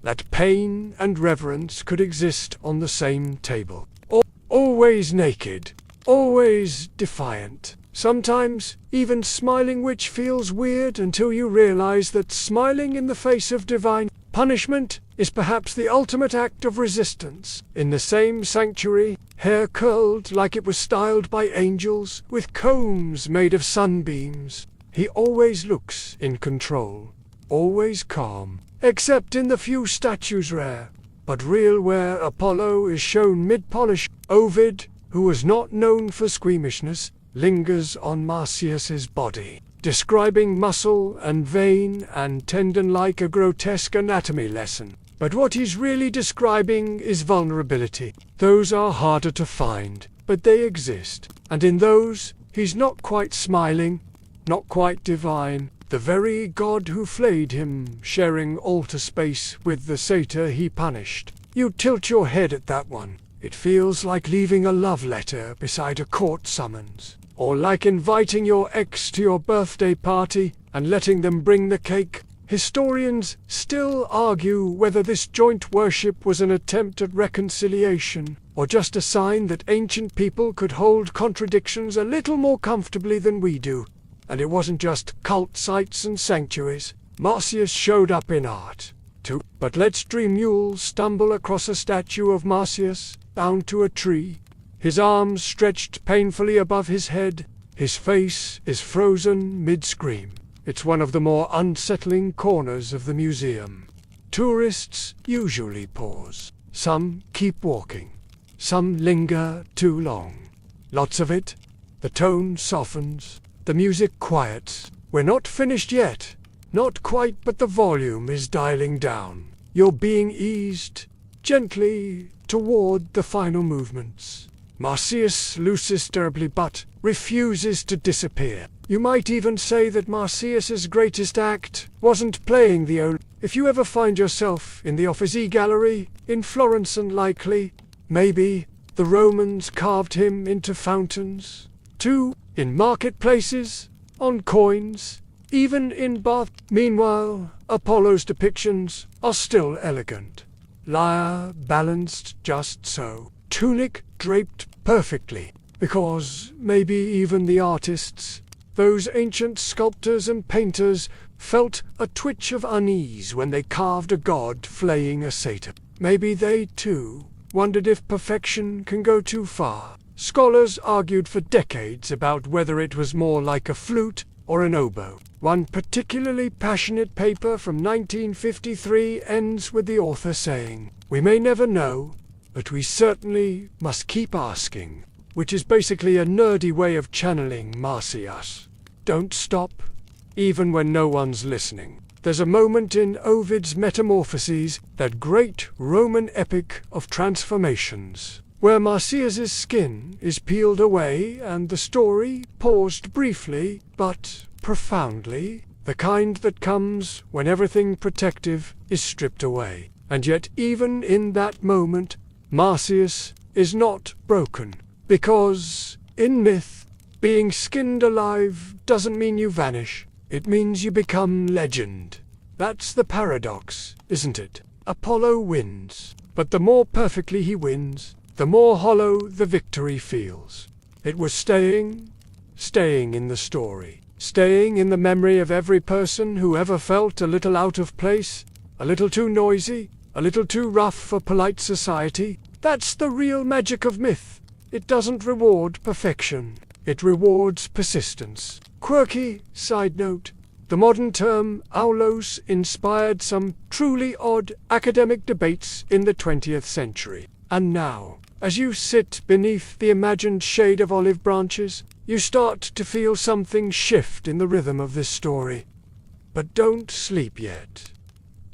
that pain and reverence could exist on the same table. Always naked, always defiant, sometimes even smiling, which feels weird until you realize that smiling in the face of divine punishment is perhaps the ultimate act of resistance. In the same sanctuary, hair curled like it was styled by angels, with combs made of sunbeams, he always looks in control, always calm, except in the few statues rare, but real, where Apollo is shown mid-polish. Ovid, who was not known for squeamishness, lingers on Marsyas's body, describing muscle and vein and tendon like a grotesque anatomy lesson. But what he's really describing is vulnerability. Those are harder to find, but they exist. And in those, he's not quite smiling, not quite divine, the very god who flayed him, sharing altar space with the satyr he punished. You tilt your head at that one. It feels like leaving a love letter beside a court summons, or like inviting your ex to your birthday party and letting them bring the cake. Historians still argue whether this joint worship was an attempt at reconciliation, or just a sign that ancient people could hold contradictions a little more comfortably than we do. And it wasn't just cult sites and sanctuaries. Marsyas showed up in art, too. But let's dream you'll stumble across a statue of Marsyas, bound to a tree, his arms stretched painfully above his head, his face is frozen mid-scream. It's one of the more unsettling corners of the museum. Tourists usually pause. Some keep walking. Some linger too long. Lots of it. The tone softens. The music quiets. We're not finished yet. Not quite, but the volume is dialing down. You're being eased gently toward the final movements. Marsyas luces terribly but refuses to disappear. You might even say that Marsyas's greatest act wasn't playing the old. If you ever find yourself in the Uffizi Gallery in Florence, unlikely, maybe the Romans carved him into fountains, too, in marketplaces, on coins, even in Bath. Meanwhile, Apollo's depictions are still elegant. Lyre balanced just so, tunic draped perfectly, because maybe even the artists, those ancient sculptors and painters, felt a twitch of unease when they carved a god flaying a satyr. Maybe they, too, wondered if perfection can go too far. Scholars argued for decades about whether it was more like a flute or an oboe. One particularly passionate paper from 1953 ends with the author saying, "We may never know, but we certainly must keep asking," which is basically a nerdy way of channeling Marsyas. Don't stop, even when no one's listening. There's a moment in Ovid's Metamorphoses, that great Roman epic of transformations, where Marsyas's skin is peeled away and the story, paused briefly but profoundly, the kind that comes when everything protective is stripped away. And yet even in that moment, Marsyas is not broken, because, in myth, being skinned alive doesn't mean you vanish, it means you become legend. That's the paradox, isn't it? Apollo wins, but the more perfectly he wins, the more hollow the victory feels. It was staying in the story, staying in the memory of every person who ever felt a little out of place, a little too noisy, a little too rough for polite society. That's the real magic of myth. It doesn't reward perfection. It rewards persistence. Quirky side note. The modern term aulos inspired some truly odd academic debates in the 20th century. And now, as you sit beneath the imagined shade of olive branches, you start to feel something shift in the rhythm of this story. But don't sleep yet.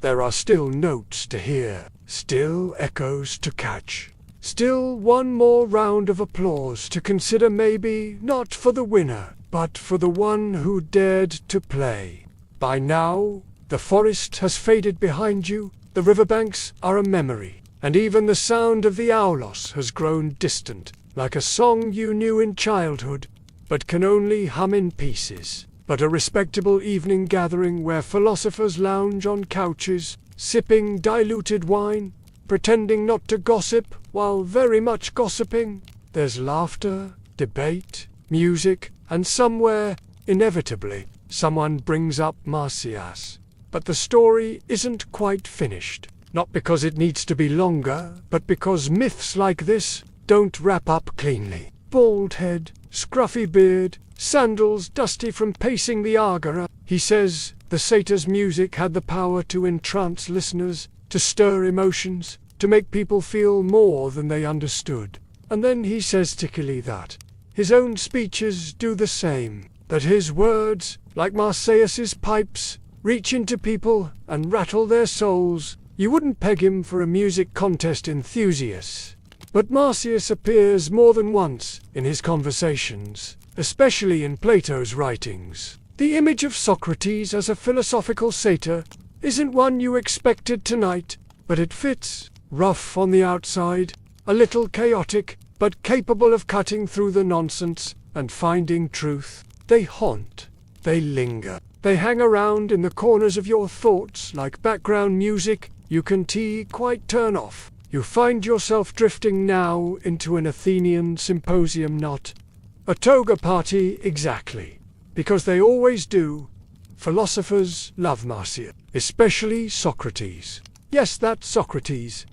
There are still notes to hear, still echoes to catch, still one more round of applause to consider, maybe not for the winner, but for the one who dared to play. By now, the forest has faded behind you, the riverbanks are a memory, and even the sound of the aulos has grown distant, like a song you knew in childhood, but can only hum in pieces. But a respectable evening gathering where philosophers lounge on couches, sipping diluted wine, pretending not to gossip while very much gossiping. There's laughter, debate, music, and somewhere, inevitably, someone brings up Marsyas. But the story isn't quite finished. Not because it needs to be longer, but because myths like this don't wrap up cleanly. Bald head, scruffy beard, sandals dusty from pacing the agora. He says the satyr's music had the power to entrance listeners, to stir emotions, to make people feel more than they understood. And then he says tickily that his own speeches do the same, that his words, like Marsyas's pipes, reach into people and rattle their souls. You wouldn't peg him for a music contest enthusiast. But Marsyas appears more than once in his conversations, especially in Plato's writings. The image of Socrates as a philosophical satyr isn't one you expected tonight, but it fits. Rough on the outside, a little chaotic, but capable of cutting through the nonsense and finding truth. They haunt, they linger, they hang around in the corners of your thoughts like background music you can quite turn off. You find yourself drifting now into an Athenian symposium, not a toga party exactly, because they always do. Philosophers love Marsyas, especially Socrates. Yes, that's Socrates.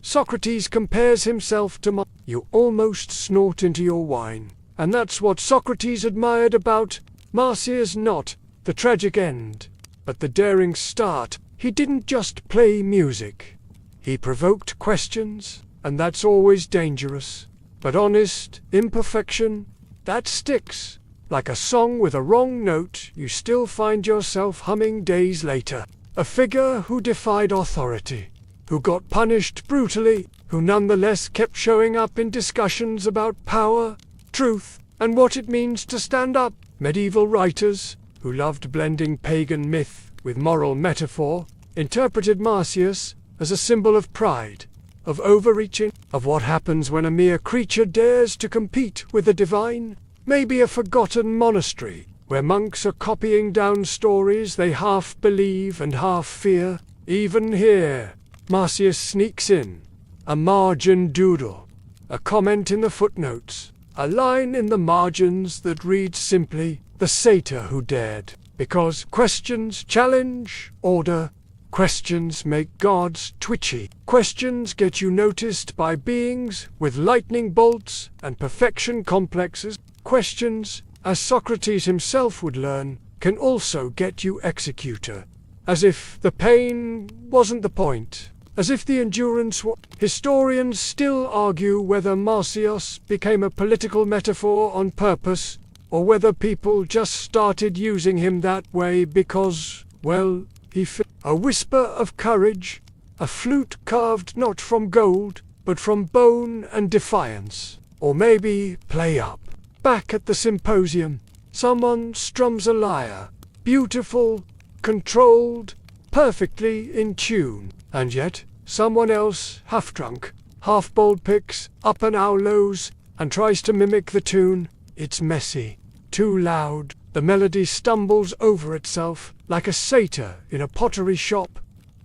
Socrates compares himself to You almost snort into your wine, and that's what Socrates admired about Marsyas, not the tragic end, but the daring start. He didn't just play music. He provoked questions, and that's always dangerous. But honest imperfection, that sticks. Like a song with a wrong note, you still find yourself humming days later. A figure who defied authority, who got punished brutally, who nonetheless kept showing up in discussions about power, truth, and what it means to stand up. Medieval writers, who loved blending pagan myth with moral metaphor, interpreted Marsyas as a symbol of pride, of overreaching, of what happens when a mere creature dares to compete with the divine. Maybe a forgotten monastery, where monks are copying down stories they half believe and half fear. Even here, Marsyas sneaks in. A margin doodle, a comment in the footnotes, a line in the margins that reads simply, "The satyr who dared." Because questions challenge order. Questions make gods twitchy. Questions get you noticed by beings with lightning bolts and perfection complexes. Questions, as Socrates himself would learn, can also get you executor. As if the pain wasn't the point. As if the endurance was. Historians still argue whether Marsyas became a political metaphor on purpose, or whether people just started using him that way because, well, he fit. A whisper of courage, a flute carved not from gold, but from bone and defiance. Or maybe play up. Back at the symposium, someone strums a lyre, beautiful, controlled, perfectly in tune. And yet, someone else, half drunk, half bold, picks up an owlows and tries to mimic the tune. It's messy, too loud. The melody stumbles over itself like a satyr in a pottery shop,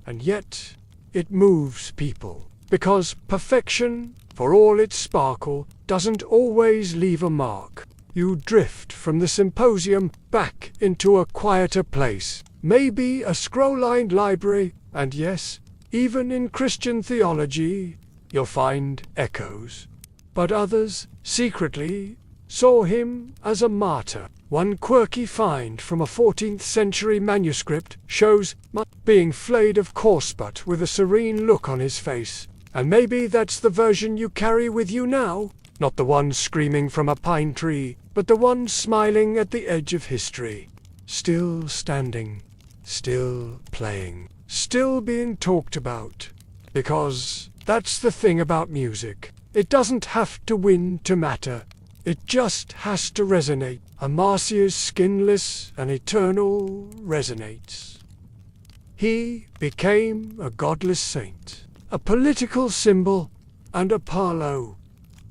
and yet it moves people. Because perfection, for all its sparkle, doesn't always leave a mark. You drift from the symposium back into a quieter place, maybe a scroll-lined library, and yes, even in Christian theology, you'll find echoes. But others, secretly, saw him as a martyr. One quirky find from a 14th century manuscript shows being flayed, of course, but with a serene look on his face. And maybe that's the version you carry with you now. Not the one screaming from a pine tree, but the one smiling at the edge of history. Still standing, still playing, still being talked about. Because that's the thing about music. It doesn't have to win to matter. It just has to resonate. Marcia's skinless and eternal resonates. He became a godless saint, a political symbol, and Apollo.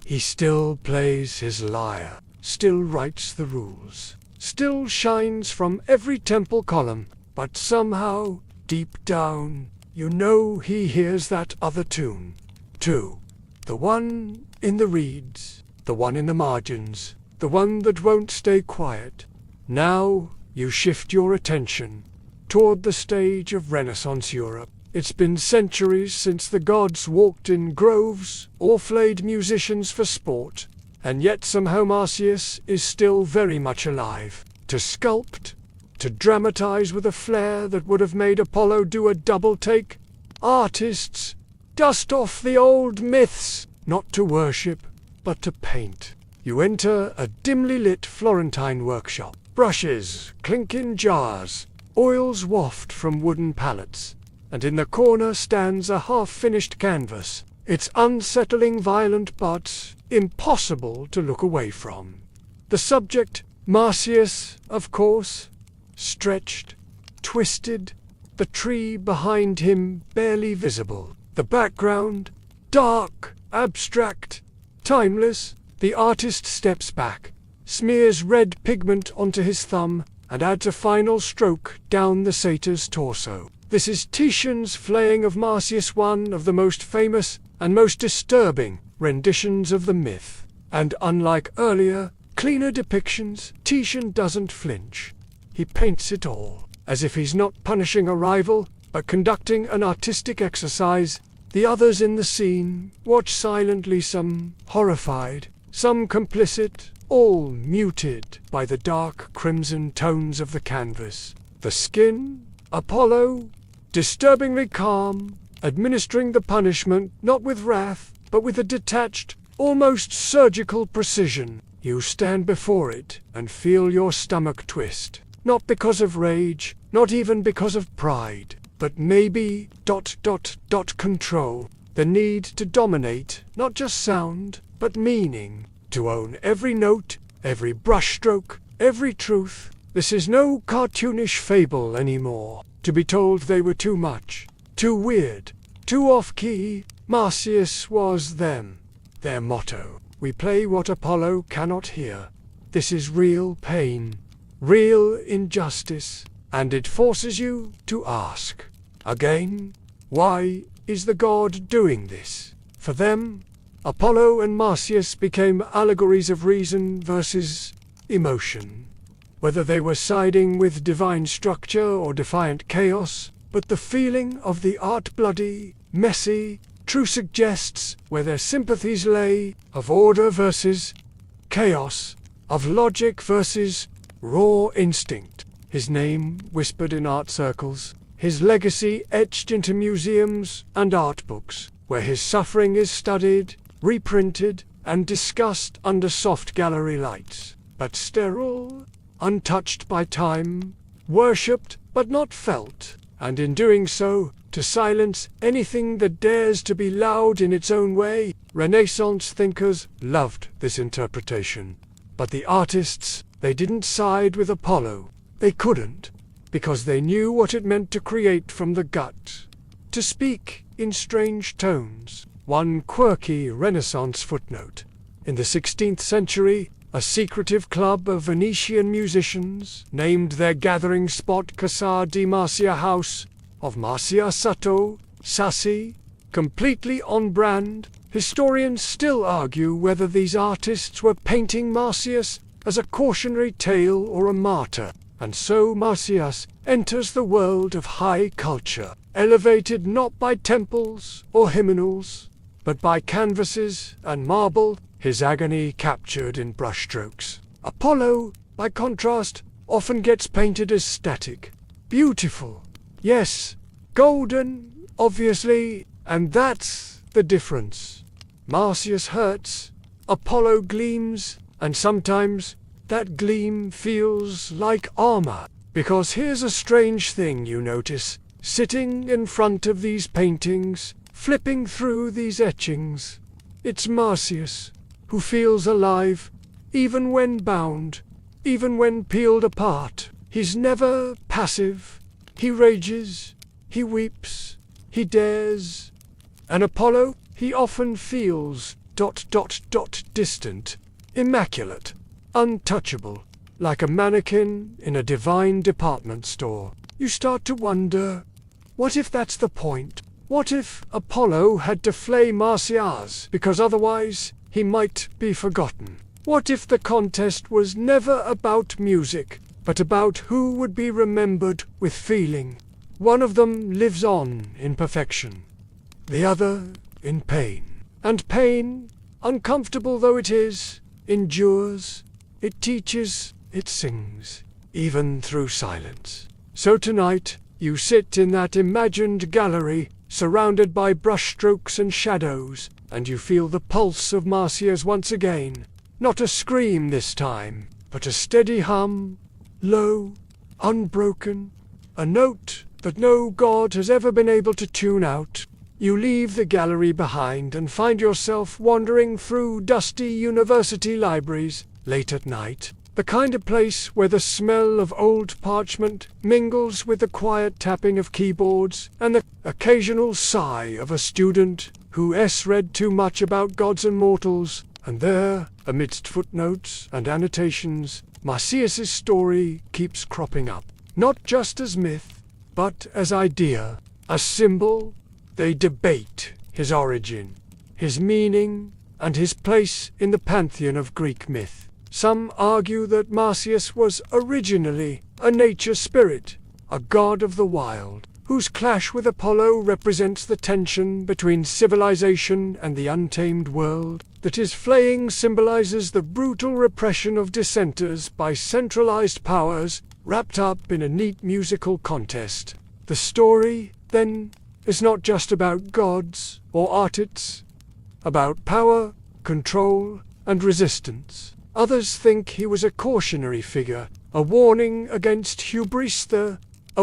He still plays his lyre, still writes the rules, still shines from every temple column, but somehow, deep down, you know he hears that other tune, too. The one in the reeds, the one in the margins, the one that won't stay quiet. Now you shift your attention toward the stage of Renaissance Europe. It's been centuries since the gods walked in groves or flayed musicians for sport, and yet somehow Marcius is still very much alive. To sculpt, to dramatize with a flair that would have made Apollo do a double take. Artists, dust off the old myths, not to worship, but to paint. You enter a dimly lit Florentine workshop. Brushes clink in jars, oils waft from wooden pallets, and in the corner stands a half-finished canvas. It's unsettling, violent, but impossible to look away from. The subject, Marcius, of course, stretched, twisted, the tree behind him barely visible. The background, dark, abstract, timeless. The artist steps back, smears red pigment onto his thumb, and adds a final stroke down the satyr's torso. This is Titian's flaying of Marcius, one of the most famous and most disturbing renditions of the myth. And unlike earlier, cleaner depictions, Titian doesn't flinch. He paints it all, as if he's not punishing a rival, but conducting an artistic exercise. The others in the scene watch silently, some horrified, some complicit, all muted by the dark crimson tones of the canvas. The skin, Apollo, disturbingly calm, administering the punishment not with wrath, but with a detached, almost surgical precision. You stand before it and feel your stomach twist, not because of rage, not even because of pride, but maybe ... control. The need to dominate, not just sound, but meaning, to own every note, every brushstroke, every truth. This is no cartoonish fable anymore, to be told they were too much, too weird, too off-key. Marcius was them, their motto. We play what Apollo cannot hear. This is real pain, real injustice, and it forces you to ask, again, why is the god doing this? For them, Apollo and Marcius became allegories of reason versus emotion. Whether they were siding with divine structure or defiant chaos, but the feeling of the art, bloody, messy, true, suggests where their sympathies lay, of order versus chaos, of logic versus raw instinct. His name whispered in art circles, his legacy etched into museums and art books, where his suffering is studied, reprinted, and discussed under soft gallery lights, but sterile, untouched by time, worshipped but not felt, and in doing so, to silence anything that dares to be loud in its own way. Renaissance thinkers loved this interpretation. But the artists, they didn't side with Apollo. They couldn't. because they knew what it meant to create from the gut, to speak in strange tones. One quirky Renaissance footnote. In the 16th century, a secretive club of Venetian musicians named their gathering spot Casa di Marcia House of Marcia Sato, Sassi, completely on brand. Historians still argue whether these artists were painting Marsyas as a cautionary tale or a martyr, and so Marsyas enters the world of high culture, elevated not by temples or hymnals, but by canvases and marble, his agony captured in brushstrokes. Apollo, by contrast, often gets painted as static, beautiful, yes, golden, obviously, and that's the difference. Marsyas hurts, Apollo gleams, and sometimes that gleam feels like armor. Because here's a strange thing you notice, sitting in front of these paintings, flipping through these etchings. It's Marsyas, who feels alive, even when bound, even when peeled apart. He's never passive. He rages, he weeps, he dares. And Apollo, he often feels ... distant, immaculate, untouchable, like a mannequin in a divine department store. You start to wonder, what if that's the point? What if Apollo had to flay Marsyas because otherwise he might be forgotten? What if the contest was never about music, but about who would be remembered with feeling? One of them lives on in perfection, the other in pain. And pain, uncomfortable though it is, endures, it teaches, it sings, even through silence. So tonight, you sit in that imagined gallery, surrounded by brushstrokes and shadows, and you feel the pulse of Marsyas once again. Not a scream this time, but a steady hum, low, unbroken, a note that no god has ever been able to tune out. You leave the gallery behind and find yourself wandering through dusty university libraries late at night, the kind of place where the smell of old parchment mingles with the quiet tapping of keyboards and the occasional sigh of a student who read too much about gods and mortals. And there, amidst footnotes and annotations, Marsyas's story keeps cropping up, not just as myth, but as idea, a symbol. They debate his origin, his meaning, and his place in the pantheon of Greek myth. Some argue that Marsyas was originally a nature spirit, a god of the wild, whose clash with Apollo represents the tension between civilization and the untamed world, that his flaying symbolizes the brutal repression of dissenters by centralized powers wrapped up in a neat musical contest. The story, then, is not just about gods or artists, about power, control, and resistance. Others think he was a cautionary figure, a warning against hubristor, a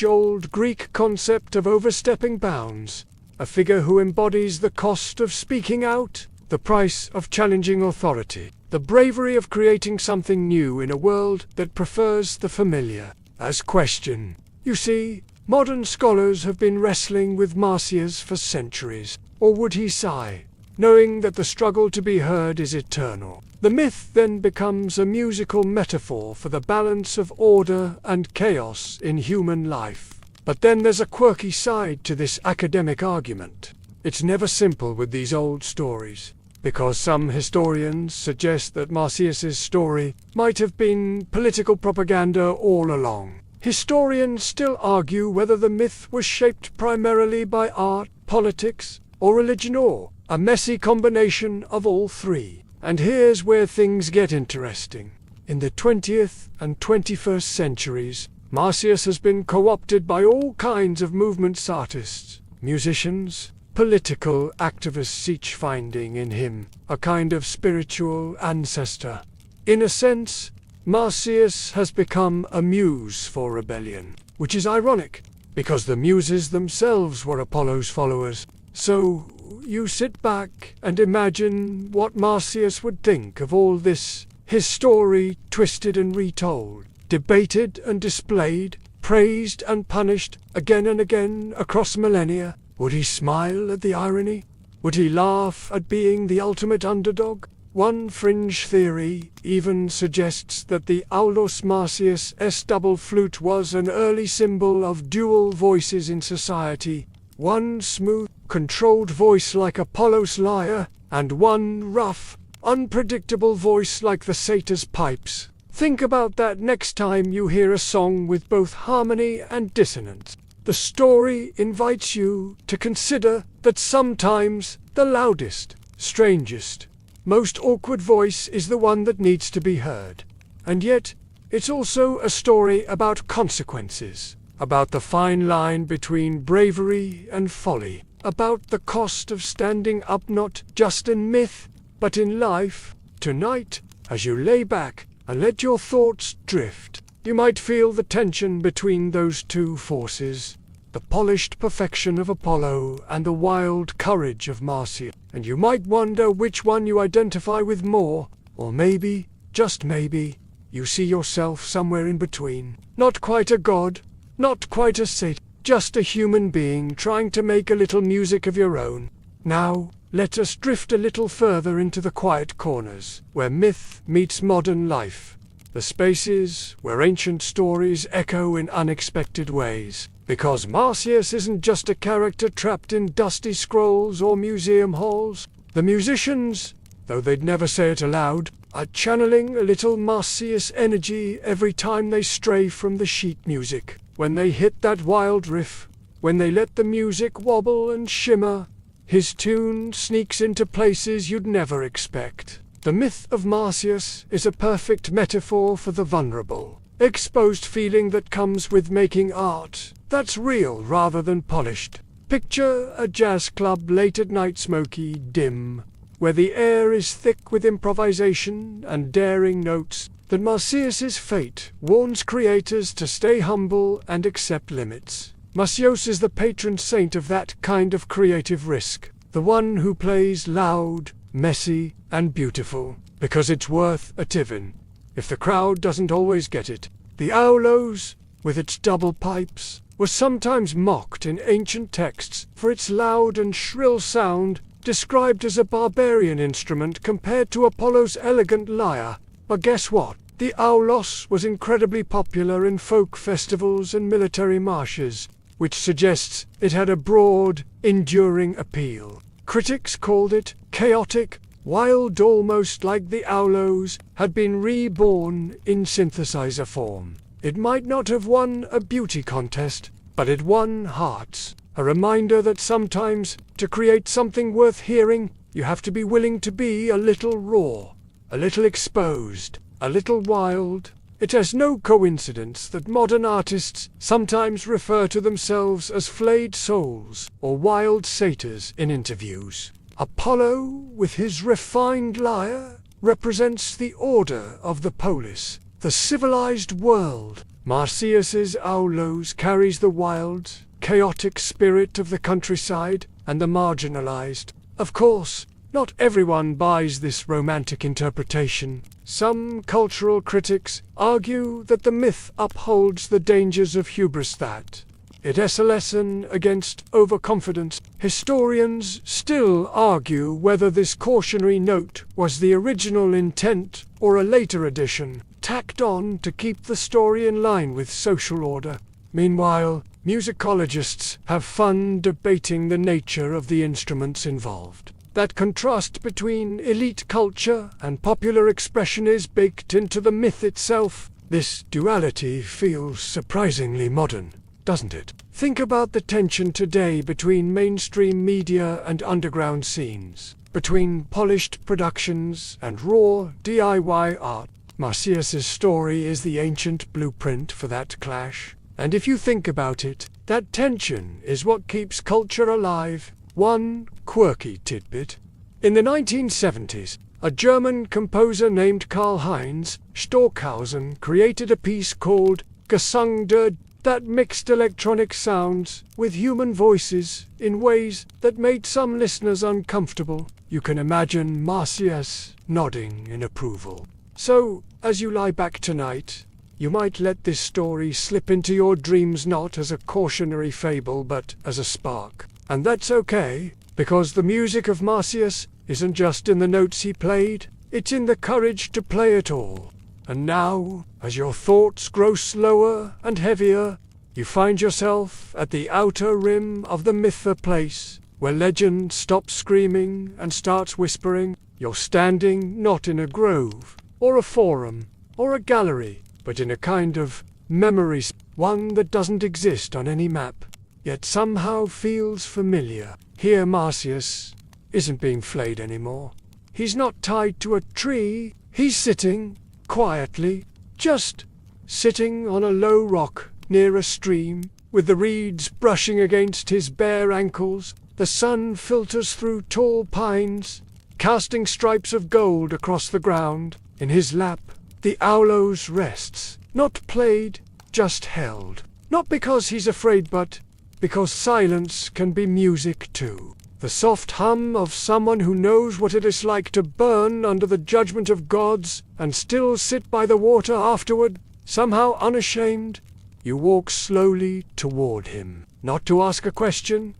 old Greek concept of overstepping bounds, a figure who embodies the cost of speaking out, the price of challenging authority, the bravery of creating something new in a world that prefers the familiar. As question, you see, modern scholars have been wrestling with Marsyas for centuries. Or would he sigh, knowing that the struggle to be heard is eternal? The myth then becomes a musical metaphor for the balance of order and chaos in human life. But then there's a quirky side to this academic argument. It's never simple with these old stories, because some historians suggest that Marsyas's story might have been political propaganda all along. Historians still argue whether the myth was shaped primarily by art, politics, or religion, or a messy combination of all three. And here's where things get interesting. In the 20th and 21st centuries, Marsyas has been co-opted by all kinds of movements, artists, musicians, political activists, each finding in him a kind of spiritual ancestor. In a sense, Marsyas has become a muse for rebellion, which is ironic, because the muses themselves were Apollo's followers. So you sit back and imagine what Marsyas would think of all this, his story twisted and retold. debated and displayed, praised and punished again and again across millennia? Would he smile at the irony? Would he laugh at being the ultimate underdog? One fringe theory even suggests that the Aulus Marcius' double flute was an early symbol of dual voices in society, one smooth, controlled voice like Apollo's lyre, and one rough, unpredictable voice like the satyr's pipes. Think about that next time you hear a song with both harmony and dissonance. The story invites you to consider that sometimes the loudest, strangest, most awkward voice is the one that needs to be heard. And yet, it's also a story about consequences, about the fine line between bravery and folly, about the cost of standing up not just in myth, but in life. Tonight, as you lay back and let your thoughts drift, you might feel the tension between those two forces, the polished perfection of Apollo and the wild courage of Marcius, and you might wonder which one you identify with more, or maybe, just maybe, you see yourself somewhere in between. Not quite a god, not quite a satyr, just a human being trying to make a little music of your own. Now, let us drift a little further into the quiet corners, where myth meets modern life, the spaces where ancient stories echo in unexpected ways. Because Marcius isn't just a character trapped in dusty scrolls or museum halls. The musicians, though they'd never say it aloud, are channeling a little Marcius energy every time they stray from the sheet music. When they hit that wild riff, when they let the music wobble and shimmer, his tune sneaks into places you'd never expect. The myth of Marcius is a perfect metaphor for the vulnerable, exposed feeling that comes with making art that's real rather than polished. Picture a jazz club late at night, smoky, dim, where the air is thick with improvisation and daring notes. That Marcius's fate warns creators to stay humble and accept limits. Marcius is the patron saint of that kind of creative risk, the one who plays loud, messy, and beautiful, because it's worth a tivin, if the crowd doesn't always get it. The aulos, with its double pipes, was sometimes mocked in ancient texts for its loud and shrill sound, described as a barbarian instrument compared to Apollo's elegant lyre. But guess what? The aulos was incredibly popular in folk festivals and military marches, which suggests it had a broad, enduring appeal. Critics called it chaotic, wild, almost like the aulos had been reborn in synthesizer form. It might not have won a beauty contest, but it won hearts. A reminder that sometimes, to create something worth hearing, you have to be willing to be a little raw, a little exposed, a little wild. It is no coincidence that modern artists sometimes refer to themselves as flayed souls or wild satyrs in interviews. Apollo, with his refined lyre, represents the order of the polis, the civilized world. Marcius's aulos carries the wild, chaotic spirit of the countryside and the marginalized. Of course, not everyone buys this romantic interpretation. Some cultural critics argue that the myth upholds the dangers of hubris, that it is a lesson against overconfidence. Historians still argue whether this cautionary note was the original intent or a later addition, tacked on to keep the story in line with social order. Meanwhile, musicologists have fun debating the nature of the instruments involved. That contrast between elite culture and popular expression is baked into the myth itself. This duality feels surprisingly modern, doesn't it? Think about the tension today between mainstream media and underground scenes, between polished productions and raw DIY art. Marcius's story is the ancient blueprint for that clash. And if you think about it, that tension is what keeps culture alive. One quirky tidbit. In the 1970s, a German composer named Karl-Heinz Stockhausen created a piece called Gesang der that mixed electronic sounds with human voices in ways that made some listeners uncomfortable. You can imagine Marcius nodding in approval. So, as you lie back tonight, You might let this story slip into your dreams not as a cautionary fable but as a spark. And that's okay, because the music of Marsyas isn't just in the notes he played, it's in the courage to play it all. And now, as your thoughts grow slower and heavier, you find yourself at the outer rim of the Mytha place, where legend stops screaming and starts whispering. You're standing not in a grove, or a forum, or a gallery, but in a kind of memory, one that doesn't exist on any map, yet somehow feels familiar. Here Marsyas isn't being flayed anymore. He's not tied to a tree, he's sitting, quietly, just sitting on a low rock near a stream, with the reeds brushing against his bare ankles. The sun filters through tall pines, casting stripes of gold across the ground. In his lap, the owlos rests, not played, just held. Not because he's afraid, but because silence can be music too. The soft hum of someone who knows what it is like to burn under the judgment of gods and still sit by the water afterward, somehow unashamed. You walk slowly toward him, not to ask a question,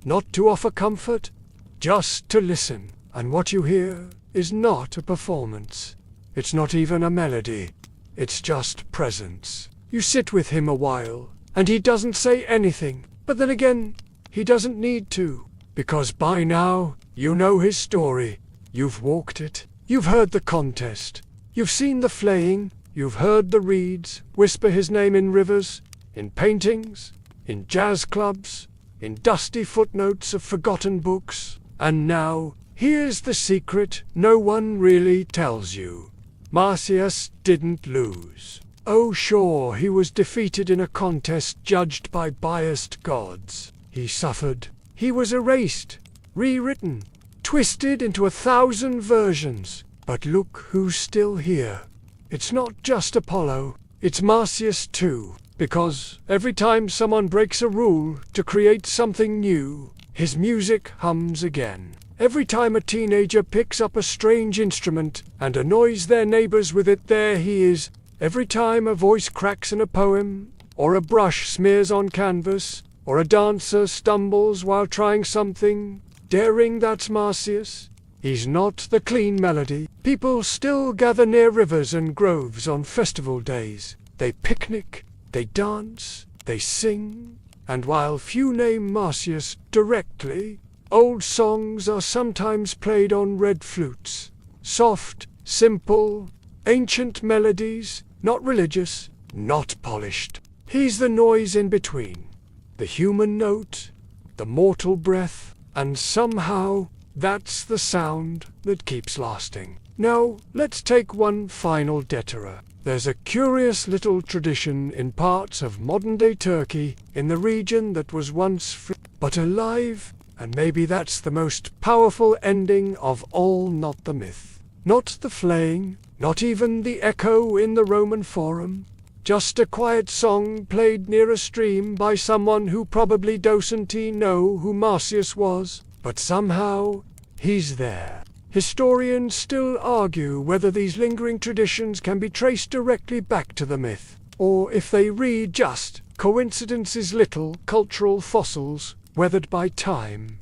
not to offer comfort, just to listen. And what you hear is not a performance. It's not even a melody. It's just presence. You sit with him a while, and he doesn't say anything. But then again, he doesn't need to, because by now, you know his story. You've walked it. You've heard the contest. You've seen the flaying. You've heard the reeds whisper his name in rivers, in paintings, in jazz clubs, in dusty footnotes of forgotten books. And now, here's the secret no one really tells you. Marsyas didn't lose. Oh sure, he was defeated in a contest judged by biased gods. He suffered. He was erased, rewritten, twisted into 1,000 versions. But look who's still here. It's not just Apollo, it's Marsyas too. Because every time someone breaks a rule to create something new, his music hums again. Every time a teenager picks up a strange instrument and annoys their neighbors with it, there he is. Every time a voice cracks in a poem, or a brush smears on canvas, or a dancer stumbles while trying something daring, that's Marsyas. He's not the clean melody. People still gather near rivers and groves on festival days. They picnic, they dance, they sing, and while few name Marsyas directly, old songs are sometimes played on red flutes. Soft, simple, ancient melodies, not religious, not polished. He's the noise in between, the human note, the mortal breath, and somehow that's the sound that keeps lasting. Now, let's take one final detour. There's a curious little tradition in parts of modern-day Turkey, in the region that was once free but alive, and maybe that's the most powerful ending of all. Not the myth, not the flaying, not even the echo in the Roman Forum. Just a quiet song played near a stream by someone who probably doesn't know who Marsyas was, but somehow he's there. Historians still argue whether these lingering traditions can be traced directly back to the myth, or if they read just coincidences, little cultural fossils weathered by time.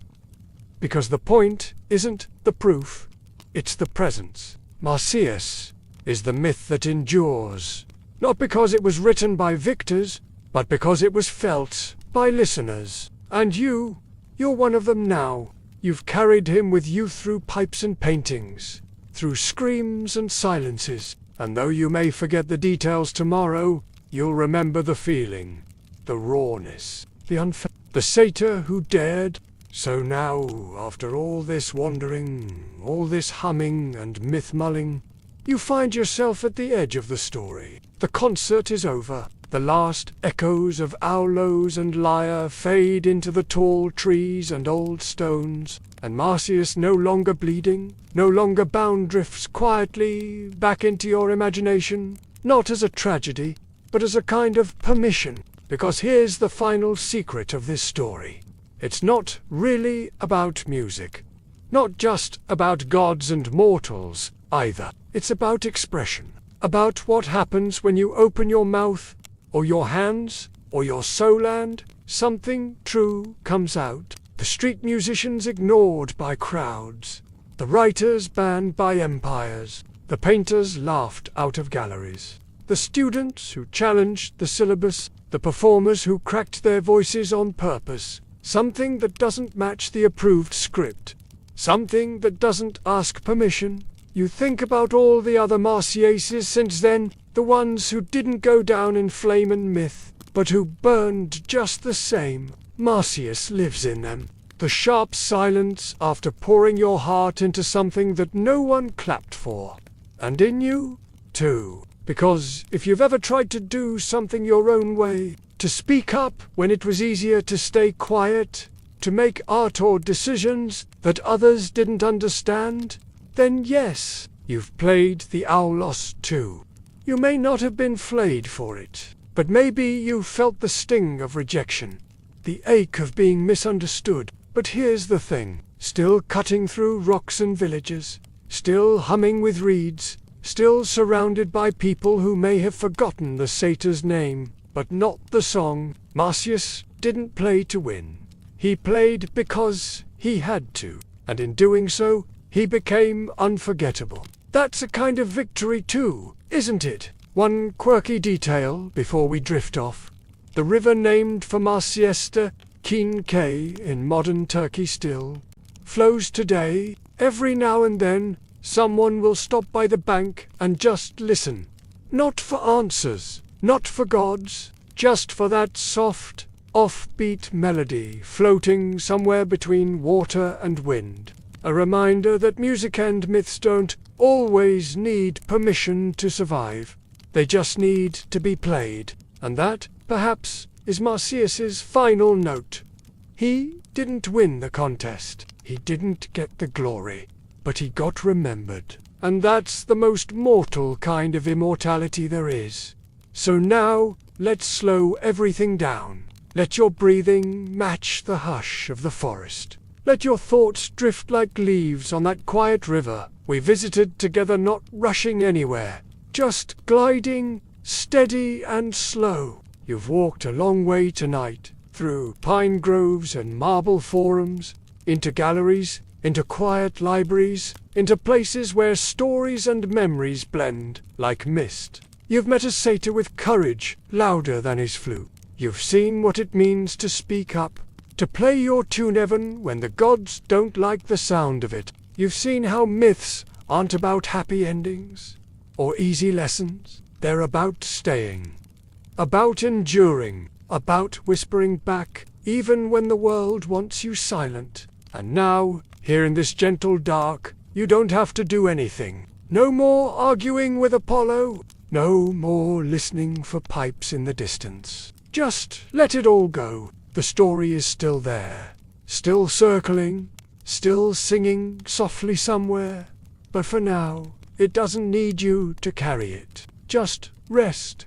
Because the point isn't the proof, it's the presence. Marsyas is the myth that endures, not because it was written by victors, but because it was felt by listeners. And you're one of them now. You've carried him with you through pipes and paintings, through screams and silences, and though you may forget the details tomorrow, you'll remember the feeling, the rawness, the satyr who dared. So now, after all this wandering, all this humming and myth-mulling, you find yourself at the edge of the story. The concert is over. The last echoes of aulos and lyre fade into the tall trees and old stones, and Marsyas, no longer bleeding, no longer bound, drifts quietly back into your imagination, not as a tragedy, but as a kind of permission. Because here's the final secret of this story. It's not really about music. Not just about gods and mortals, either. It's about expression. about what happens when you open your mouth, or your hands, or your soul and something true comes out. The street musicians ignored by crowds, the writers banned by empires, the painters laughed out of galleries, the students who challenged the syllabus, the performers who cracked their voices on purpose. Something that doesn't match the approved script. Something that doesn't ask permission. You think about all the other Marsyasses since then, the ones who didn't go down in flame and myth, but who burned just the same. Marsyas lives in them. The sharp silence after pouring your heart into something that no one clapped for. And in you, too. Because if you've ever tried to do something your own way, to speak up when it was easier to stay quiet, to make art or decisions that others didn't understand, then yes, you've played the Aulos too. You may not have been flayed for it, but maybe you felt the sting of rejection, the ache of being misunderstood. But here's the thing, still cutting through rocks and villages, still humming with reeds, still surrounded by people who may have forgotten the satyr's name, but not the song. Marsyas didn't play to win. He played because he had to, and in doing so, he became unforgettable. That's a kind of victory too, isn't it? One quirky detail before we drift off. The river named for Marsyasta, Keen K in modern Turkey still, flows today. Every now and then, someone will stop by the bank and just listen. Not for answers, not for gods, just for that soft, offbeat melody floating somewhere between water and wind. A reminder that music and myths don't always need permission to survive. They just need to be played. And that, perhaps, is Marsyas's final note. He didn't win the contest. He didn't get the glory. But he got remembered. And that's the most mortal kind of immortality there is. So now, let's slow everything down. Let your breathing match the hush of the forest. Let your thoughts drift like leaves on that quiet river we visited together, not rushing anywhere, just gliding, steady and slow. You've walked a long way tonight, through pine groves and marble forums, into galleries, into quiet libraries, into places where stories and memories blend like mist. You've met a satyr with courage louder than his flute. You've seen what it means to speak up, to play your tune even when the gods don't like the sound of it. You've seen how myths aren't about happy endings or easy lessons. They're about staying, about enduring, about whispering back even when the world wants you silent. And now, here in this gentle dark, you don't have to do anything. No more arguing with Apollo. No more listening for pipes in the distance. Just let it all go. The story is still there, still circling, still singing softly somewhere. But for now, it doesn't need you to carry it. Just rest.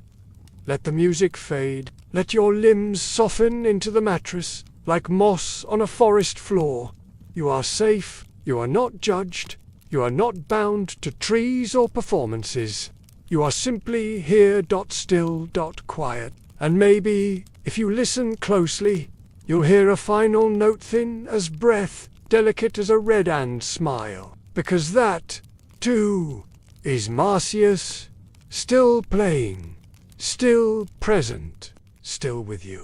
Let the music fade. Let your limbs soften into the mattress, like moss on a forest floor. You are safe. You are not judged. You are not bound to trees or performances. You are simply here, still, quiet. And maybe, if you listen closely, you'll hear a final note thin as breath, delicate as a red ant smile. Because that, too, is Marsyas, still playing, still present, still with you.